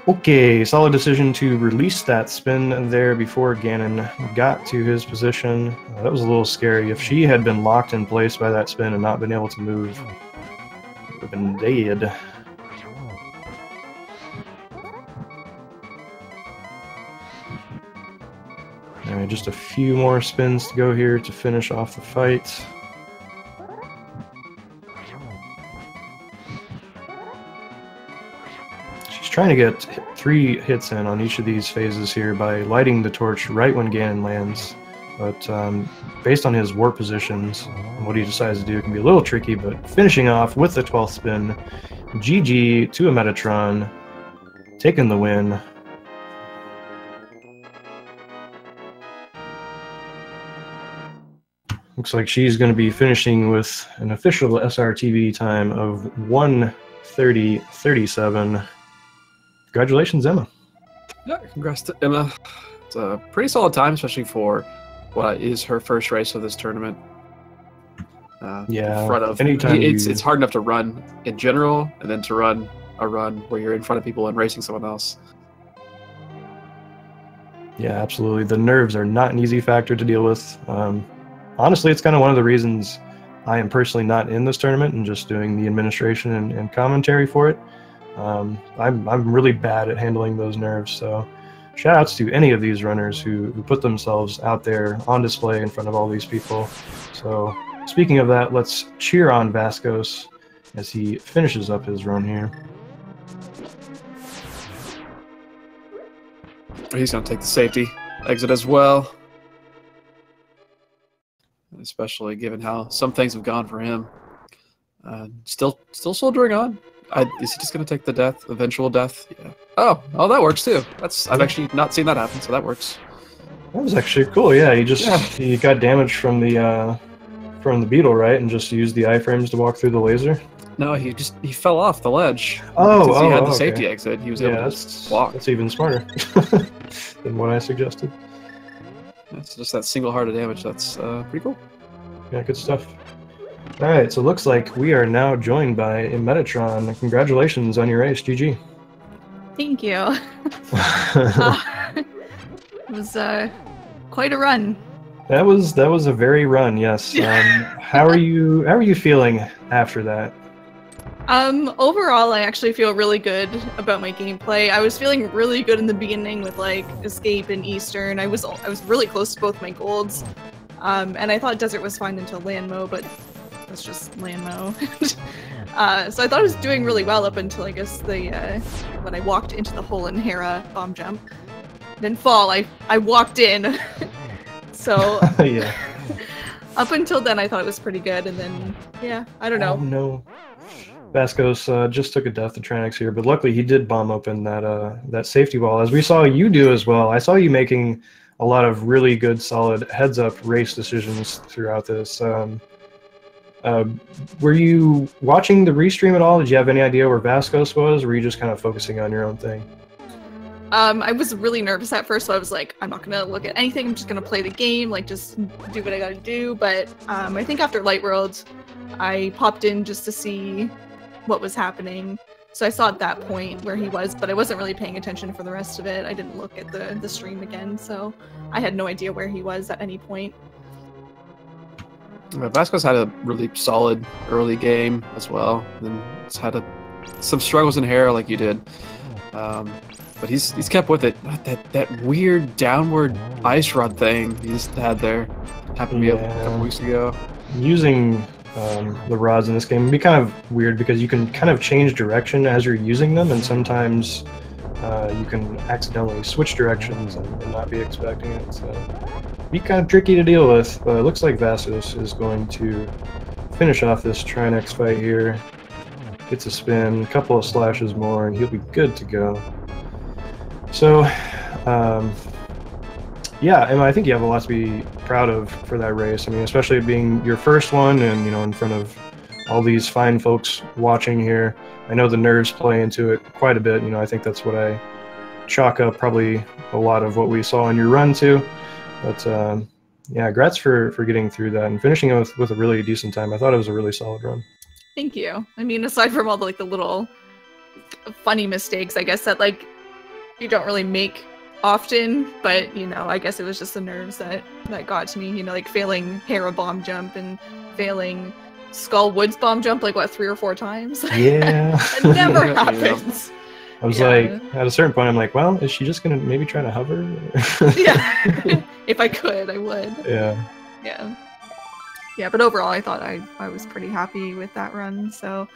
Okay, solid decision to release that spin there before Ganon got to his position. That was a little scary. If she had been locked in place by that spin and not been able to move, it would have been dead. Alright, just a few more spins to go here to finish off the fight. She's trying to get 3 hits in on each of these phases here by lighting the torch right when Ganon lands. But based on his warp positions and what he decides to do, it can be a little tricky, but finishing off with the 12th spin, GG to emetatron, taking the win. Looks like she's going to be finishing with an official SRTV time of 1:30:37. Congratulations, Emma.
Yeah, congrats to Emma. It's a pretty solid time, especially for what is her first race of this tournament.
Yeah,
in front of, it's hard enough to run in general, and then to run a run where you're in front of people and racing someone else.
Yeah, absolutely. The nerves are not an easy factor to deal with. Honestly, it's kind of one of the reasons I am personally not in this tournament and just doing the administration and commentary for it. I'm really bad at handling those nerves, so shout outs to any of these runners who put themselves out there on display in front of all these people. So speaking of that, let's cheer on Vascos as he finishes up his run here.
He's going to take the safety exit as well, especially given how some things have gone for him. Still soldiering on. Is he just going to take the death, eventual death? Yeah. Oh, that works too. I've actually not seen that happen, so that works.
That was actually cool. Yeah, he got damaged from the beetle, right, and just used the iframes to walk through the laser.
No, he fell off the ledge.
Oh,
he had the
okay.
safety exit. He was able to walk.
That's even smarter than what I suggested.
It's just that single-hearted damage. That's pretty cool.
Yeah, good stuff. All right, so it looks like we are now joined by emetatron. Congratulations on your race, GG.
Thank you. It was quite a run.
That was a very run, yes. How are you feeling after that?
Overall, I actually feel really good about my gameplay. I was feeling really good in the beginning with like Escape and Eastern. I was really close to both my golds, and I thought Desert was fine until Landmo, but that's just Landmo. So I thought I was doing really well up until I guess when I walked into the hole in Hera bomb jump, then fall. I walked in, so
yeah.
Up until then, I thought it was pretty good, and then yeah, I don't know.
Oh no. Vascos just took a death to Tranix here, but luckily he did bomb open that safety wall, as we saw you do as well. I saw you making a lot of really good, solid heads-up race decisions throughout this. Were you watching the restream at all? Did you have any idea where Vascos was, or were you just kind of focusing on your own thing?
I was really nervous at first, so I was like, I'm not gonna look at anything, I'm just gonna play the game, like just do what I gotta do. But I think after Light World, I popped in just to see what was happening. So I saw at that point where he was, but I wasn't really paying attention for the rest of it. I didn't look at the stream again, so I had no idea where he was at any point.
Vascos had a really solid early game as well, and he's had some struggles in Hera like you did. But he's kept with it. That weird downward ice rod thing he just had there happened to me a couple weeks ago.
Using the rods in this game can be kind of weird because you can kind of change direction as you're using them, and sometimes you can accidentally switch directions and not be expecting it. So be kind of tricky to deal with. But it looks like Vascos is going to finish off this Trinex fight here. Gets a spin, a couple of slashes more, and he'll be good to go. So, yeah, Emma, I think you have a lot to be proud of for that race. I mean, especially being your first one and, you know, in front of all these fine folks watching here. I know the nerves play into it quite a bit. You know, I think that's what I chalk up probably a lot of what we saw in your run to. But yeah, congrats for getting through that and finishing it with a really decent time. I thought it was a really solid run.
Thank you. I mean, aside from all the the little funny mistakes, I guess that like you don't really make often, but you know, I guess it was just the nerves that got to me. You know, like failing Hera bomb jump and failing Skull Woods bomb jump like what 3 or 4 times.
Yeah,
it never happens.
I was like, at a certain point, I'm like, well, is she just gonna maybe try to hover?
Yeah, if I could, I would.
Yeah.
Yeah. Yeah, but overall, I thought I was pretty happy with that run. So,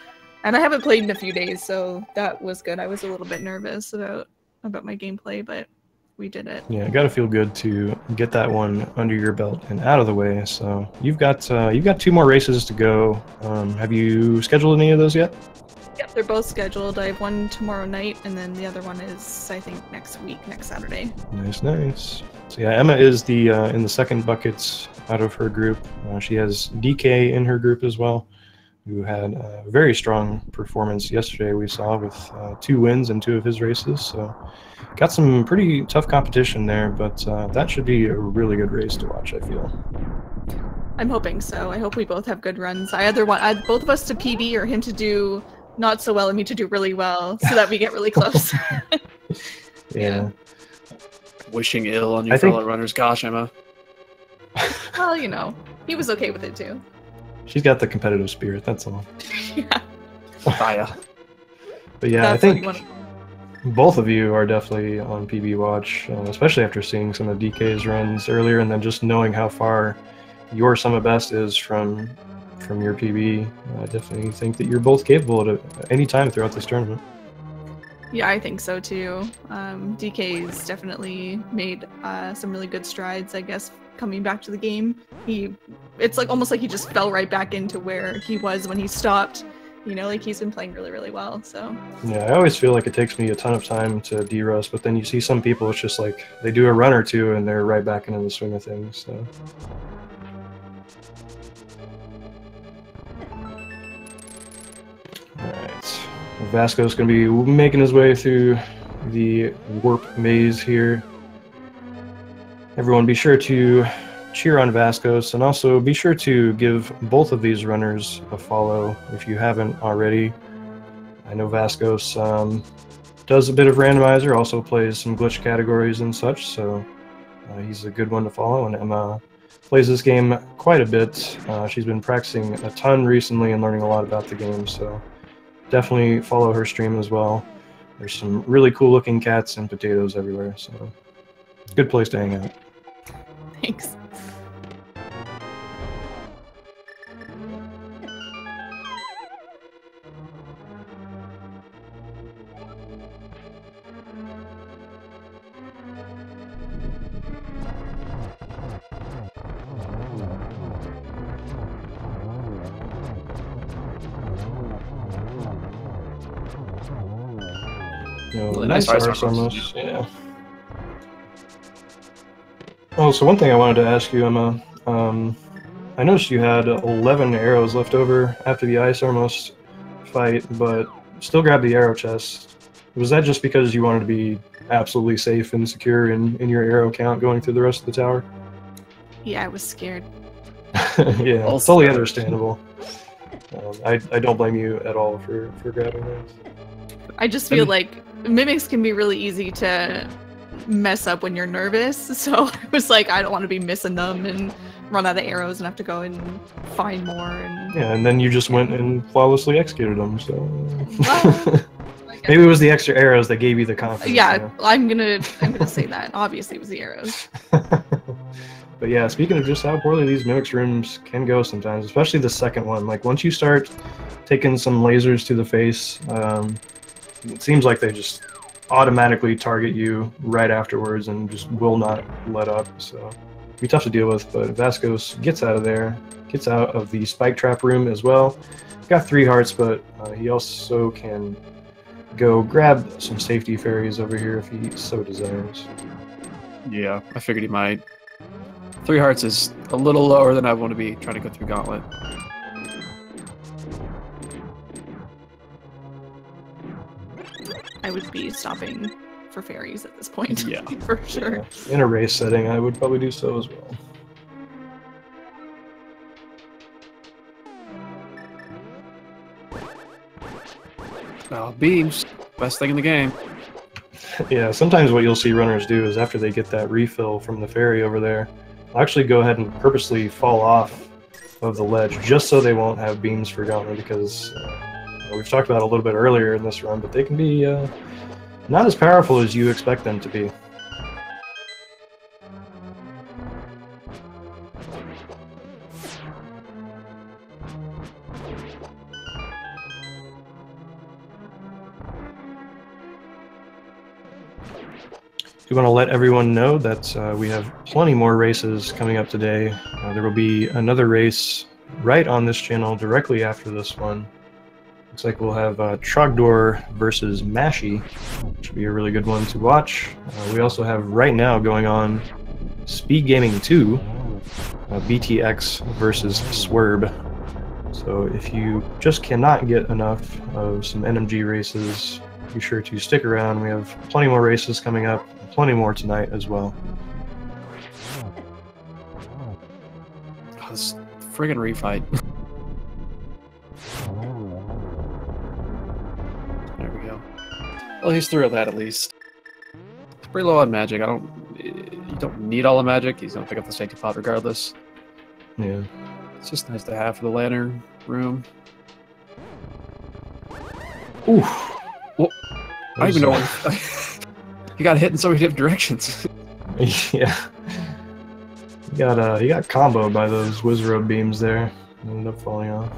and I haven't played in a few days, so that was good. I was a little bit nervous about my gameplay, but we did it.
Yeah, it got to feel good to get that one under your belt and out of the way. So you've got 2 more races to go. Have you scheduled any of those yet?
Yep, they're both scheduled. I have one tomorrow night, and then the other one is I think next Saturday.
Nice, nice. So yeah, Emma is the in the second buckets out of her group. She has DK in her group as well, who had a very strong performance yesterday. We saw with 2 wins in 2 of his races. So got some pretty tough competition there, but that should be a really good race to watch, I feel.
I'm hoping so. I hope we both have good runs. I either want both of us to PB or him to do not so well and me to do really well, so that we get really close.
Yeah.
Wishing ill on your fellow runners. Gosh, Emma.
Well, you know, he was okay with it too.
She's got the competitive spirit, that's all.
Yeah.
Fire.
But yeah, I think both of you are definitely on PB watch, especially after seeing some of DK's runs earlier, and then just knowing how far your Summit Best is from your PB. I definitely think that you're both capable at any time throughout this tournament.
Yeah, I think so too. DK's definitely made some really good strides, I guess, coming back to the game. It's like almost like he just fell right back into where he was when he stopped. You know, like he's been playing really, really well. So
yeah, I always feel like it takes me a ton of time to de-rust, but then you see some people, it's just like they do a run or 2 and they're right back into the swing of things. So. Alright, Vasco's going to be making his way through the warp maze here. Everyone be sure to cheer on Vascos, and also be sure to give both of these runners a follow if you haven't already. I know Vascos does a bit of randomizer, also plays some glitch categories and such, so he's a good one to follow, and Emma plays this game quite a bit. She's been practicing a ton recently and learning a lot about the game, so definitely follow her stream as well. There's some really cool looking cats and potatoes everywhere, so good place to hang out.
thanks.
Nice arcs almost, yeah. Oh, so one thing I wanted to ask you, Emma. I noticed you had 11 arrows left over after the Ice Armos fight, but still grabbed the arrow chest. Was that just because you wanted to be absolutely safe and secure in your arrow count going through the rest of the tower?
Yeah, I was scared.
Yeah, it's totally understandable. I don't blame you at all for grabbing those.
I just feel like mimics can be really easy to mess up when you're nervous, so I was like, I don't want to be missing them and run out of arrows and have to go and find more. And
yeah, and then you just went and flawlessly executed them, so...
Well,
maybe it was the extra arrows that gave you the confidence.
Yeah,
you know?
I'm gonna say that. Obviously it was the arrows.
But yeah, speaking of just how poorly these mimics rooms can go sometimes, especially the second one, like once you start taking some lasers to the face, it seems like they just automatically target you right afterwards and just will not let up, so it'd be tough to deal with. But Vascos gets out of there, gets out of the spike trap room as well. Got 3 hearts, but he also can go grab some safety fairies over here if he so desires.
Yeah, I figured he might. 3 hearts is a little lower than I want to be trying to go through Gauntlet.
I would be stopping for fairies at this point.
Yeah.
For sure.
Yeah. In a race setting, I would probably do so as well.
Oh, beams. Best thing in the game.
Yeah, sometimes what you'll see runners do is after they get that refill from the fairy over there, they'll actually go ahead and purposely fall off of the ledge just so they won't have beams forgotten, because we've talked about it a little bit earlier in this run, but they can be not as powerful as you expect them to be. We want to let everyone know that we have plenty more races coming up today. There will be another race right on this channel directly after this one. Looks like we'll have Trogdor versus Mashy, which will be a really good one to watch. We also have right now going on Speed Gaming 2, BTX versus Swerb. So if you just cannot get enough of some NMG races, be sure to stick around. We have plenty more races coming up. Plenty more tonight as well.
Oh, this friggin' refight. There we go. Well, he's through that at least. It's pretty low on magic. You don't need all the magic. He's gonna pick up the safety pot regardless.
Yeah.
It's just nice to have for the lantern room.
Ooh.
Well, I don't even know what. He got hit in so many different directions.
Yeah. He got comboed by those Wizrobe beams there. Ended up falling off.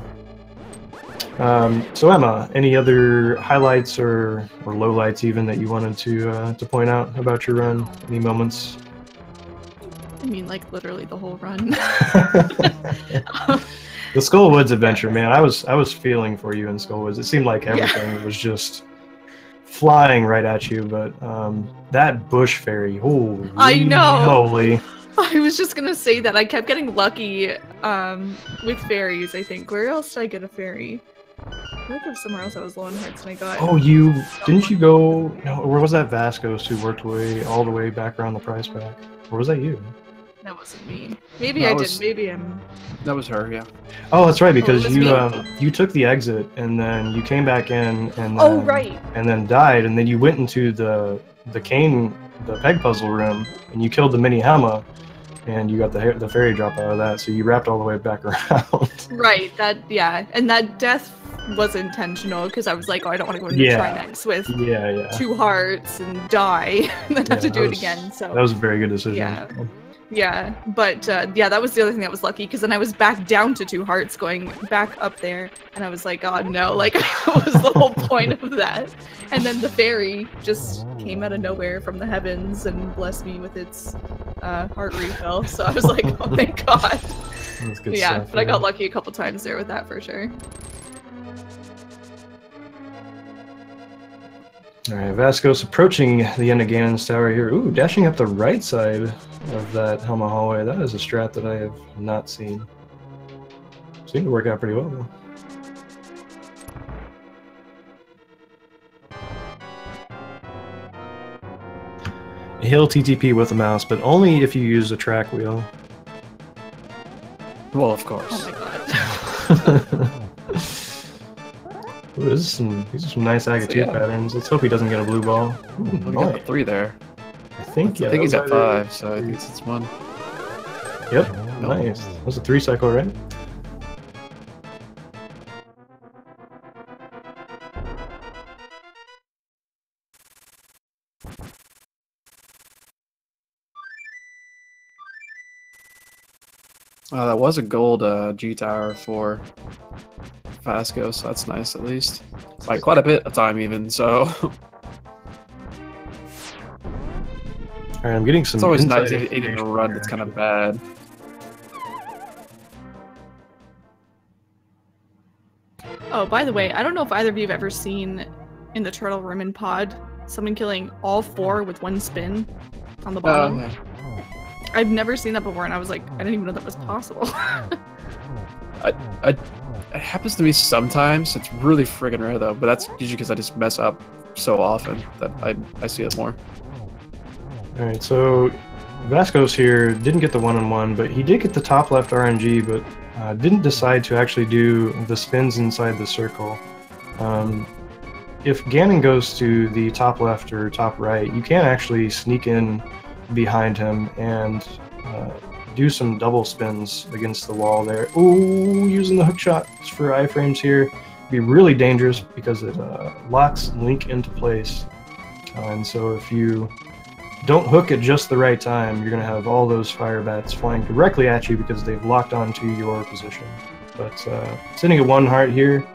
So Emma, any other highlights or lowlights even that you wanted to point out about your run? Any moments?
I mean, like literally the whole run.
The Skullwoods adventure, man. I was feeling for you in Skullwoods. It seemed like everything was just flying right at you, but that bush fairy, holy
I know.
Holy.
I was just gonna say that I kept getting lucky with fairies, I think. Where else did I get a fairy? I think there was somewhere else I was low on hearts and I got...
Oh, didn't you go... No, or was that Vascos who worked all the way back around the prize pack? Or was that you?
That wasn't me. Maybe I did. Maybe I'm...
That was her, yeah.
Oh, that's right, because
me.
you took the exit and then you came back in and then,
oh, right.
And then died, and then you went into the peg puzzle room and you killed the mini Hama and you got the fairy drop out of that, so you wrapped all the way back around.
Right, yeah. And that death was intentional because I was like, oh, I don't want to go into Trinex with 2 hearts and die and then have to do it again. So
that was a very good decision.
Yeah, but that was the other thing that was lucky, because then I was back down to 2 hearts going back up there, and I was like, oh no, like, what was the whole point of that? And then the fairy just came out of nowhere from the heavens and blessed me with its heart refill, so I was like, oh my god.
That's good
stuff, but I
yeah.
got lucky a couple times there with that for sure.
Alright, Vascos approaching the end of Ganon's Tower here. Ooh, dashing up the right side of that Helma hallway. That is a strat that I have not seen. Seemed to work out pretty well, though. ALTTP with a mouse, but only if you use a track wheel.
Well, of course.
Oh my god.
Ooh, these are some nice Agate patterns. Let's hope he doesn't get a blue ball. Ooh,
We got the 3 there.
I think
he's at 5, so I guess it's 1.
Yep, nice. That was a 3 cycle, right?
That was a gold G tower for Vasco, so that's nice at least. Like quite a bit of time even, so.
Alright, I'm getting some.
It's always nice eating a run that's kind of bad.
Oh, by the way, I don't know if either of you have ever seen in the Turtle Room in Pod someone killing all 4 with 1 spin on the bottom. I've never seen that before, and I was like, I didn't even know that was possible.
I It happens to me sometimes. It's really friggin' rare though, but that's usually because I just mess up so often that I see it more.
Alright, so Vascos here didn't get the 1-on-1, but he did get the top left RNG, but didn't decide to actually do the spins inside the circle. If Ganon goes to the top left or top right, you can actually sneak in behind him and do some double spins against the wall there. Ooh, using the hook shots for iframes here. Be really dangerous because it locks Link into place. And so if you don't hook at just the right time, you're going to have all those fire bats flying directly at you because they've locked onto your position. But sitting at 1 heart here,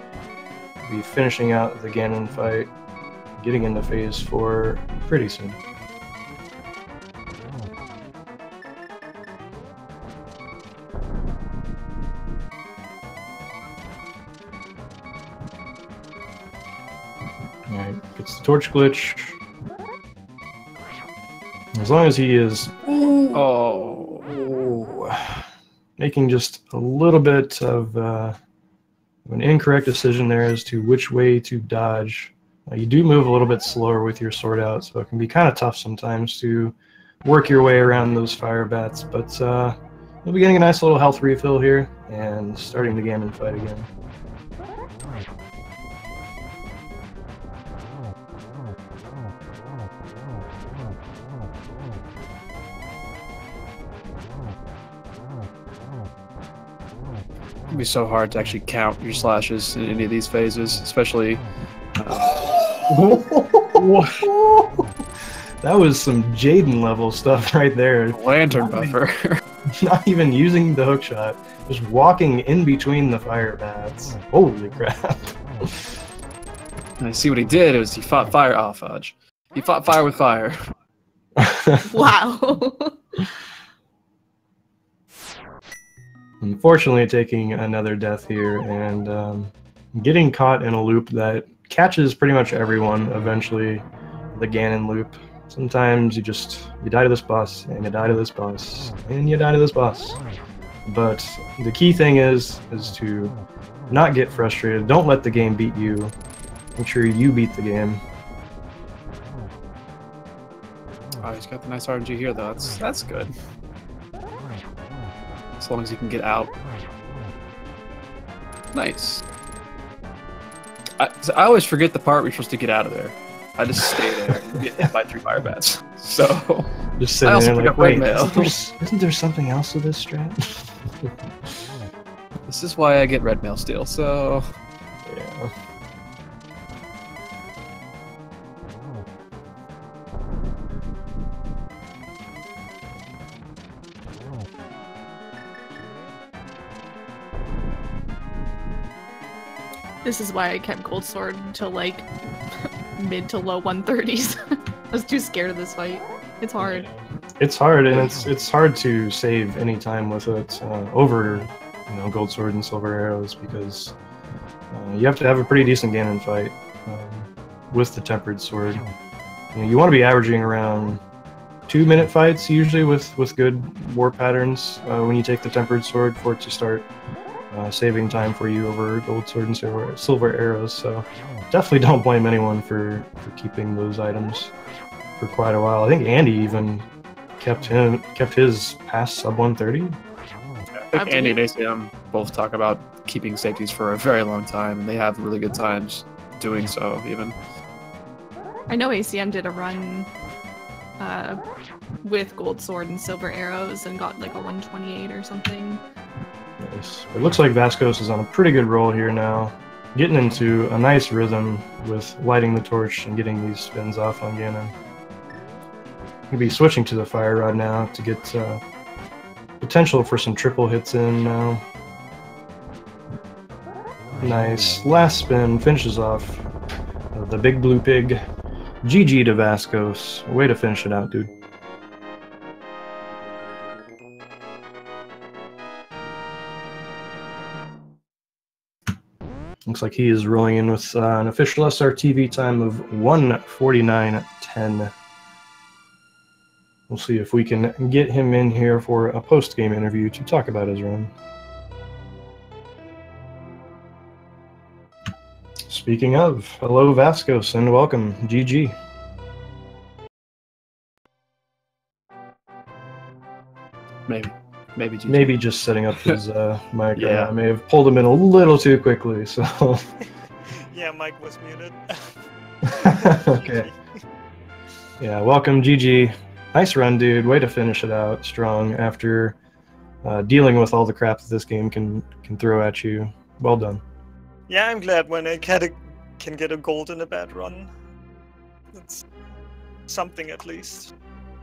be finishing out the Ganon fight, getting into phase 4 pretty soon. Alright, gets the torch glitch. As long as he is making just a little bit of an incorrect decision there as to which way to dodge. You do move a little bit slower with your sword out, so it can be kind of tough sometimes to work your way around those fire bats, but you'll be getting a nice little health refill here and starting the Ganon fight again.
It'd be so hard to actually count your slashes in any of these phases, especially.
That was some Jaden level stuff right there.
Lantern buffer.
Not even using the hook shot, just walking in between the fire bats. Holy crap.
And I see what he did. It was he fought fire. Oh, fudge. He fought fire with fire.
Wow.
Unfortunately, taking another death here and getting caught in a loop that catches pretty much everyone eventually, the Ganon loop. Sometimes you die to this boss, and you die to this boss, and you die to this boss. But the key thing is to not get frustrated. Don't let the game beat you. Make sure you beat the game.
Oh, he's got the nice RNG here, though. That's good. As long as he can get out. Nice. I always forget the part where you're supposed to get out of there. I just stay there and get hit by 3 fire bats. So
just sitting there like,
wait,
isn't there something else to this strat?
This is why I get red mail still, so...
Yeah.
This is why I kept Gold Sword until like mid to low 130s. I was too scared of this fight. It's hard.
It's hard, and it's hard to save any time with it over, Gold Sword and Silver Arrows because you have to have a pretty decent Ganon fight with the Tempered Sword. You want to be averaging around 2-minute fights usually with good war patterns when you take the Tempered Sword for it to start saving time for you over Gold Sword and Silver Arrows. So definitely don't blame anyone for keeping those items for quite a while. I think Andy even kept his past sub 130.
I think Andy and ACM both talk about keeping safeties for a very long time, and they have really good times doing so, even.
I know ACM did a run with Gold Sword and Silver Arrows and got like a 128 or something.
Nice. It looks like Vascos is on a pretty good roll here now, getting into a nice rhythm with lighting the torch and getting these spins off on Ganon. He'll be switching to the Fire Rod now to get potential for some triple hits in now. Nice. Last spin finishes off the Big Blue Pig. GG to Vascos. Way to finish it out, dude. Looks like he is rolling in with an official SRTV time of 1:49.10. We'll see if we can get him in here for a post-game interview to talk about his run. speaking of, hello Vascos and welcome, GG.
Maybe GG.
Maybe just setting up his mic.
Yeah.
I may have pulled him in a little too quickly, so.
Yeah, Mike was muted.
Okay. Yeah, welcome, GG. Nice run, dude. Way to finish it out strong after dealing with all the crap that this game can throw at you. Well done.
Yeah, I'm glad when I can get a gold in a bad run. That's something at least.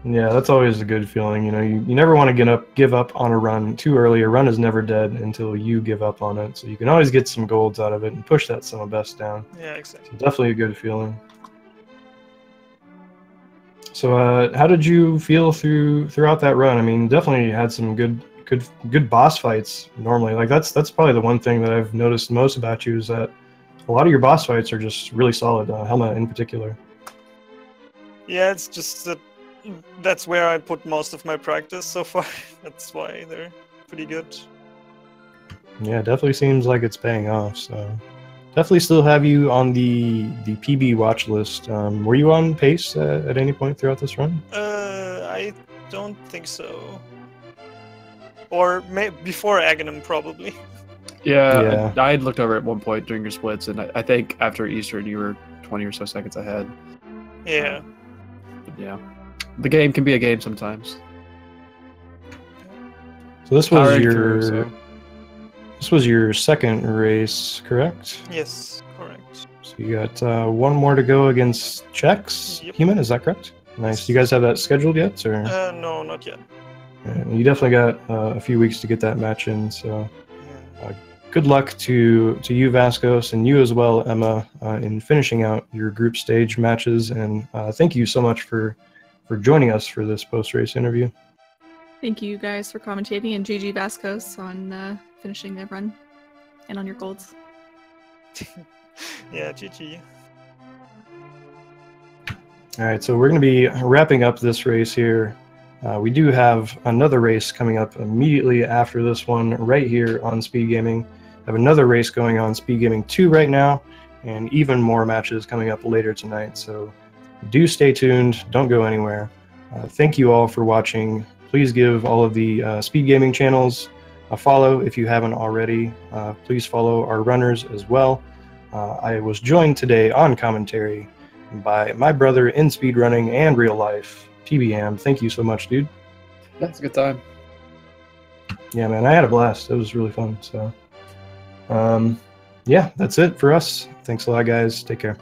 Yeah, that's always a good feeling. You know, you never want to give up on a run too early. A run is never dead until you give up on it. So you can always get some golds out of it and push that sum of best down.
Yeah, exactly.
So definitely a good feeling. So how did you feel throughout that run? I mean, definitely had some good boss fights normally. Like that's probably the one thing that I've noticed most about you is that a lot of your boss fights are just really solid, Helma in particular.
Yeah, it's just that that's where I put most of my practice so far. That's why they're pretty good.
Yeah, definitely seems like it's paying off. So definitely still have you on the PB watch list. Were you on pace at any point throughout this run?
I don't think so. Or before Aghanim, probably.
Yeah. I had looked over at one point during your splits, and I think after Eastern you were 20 or so seconds ahead.
Yeah.
But yeah. The game can be a game sometimes.
So this was
This was
your second race, correct?
Yes, correct.
So you got one more to go against Czechs.
Yep.
Human, is that correct? Nice. You guys have that scheduled yet, or?
No, not yet.
You definitely got a few weeks to get that match in. So good luck to you, Vascos, and you as well, Emma, in finishing out your group stage matches. And thank you so much for joining us for this post-race interview.
Thank you guys for commentating, and GG Vascos on finishing that run and on your golds.
Yeah, GG.
All right, so we're going to be wrapping up this race here. We do have another race coming up immediately after this one right here on Speed Gaming. I have another race going on Speed Gaming 2 right now, and even more matches coming up later tonight. So do stay tuned. Don't go anywhere. Thank you all for watching. Please give all of the Speed Gaming channels a follow if you haven't already. Please follow our runners as well. I was joined today on commentary by my brother in speedrunning and real life, TBM. Thank you so much, dude.
That's a good time.
Yeah, man, I had a blast. It was really fun. So, yeah, that's it for us. Thanks a lot, guys. Take care.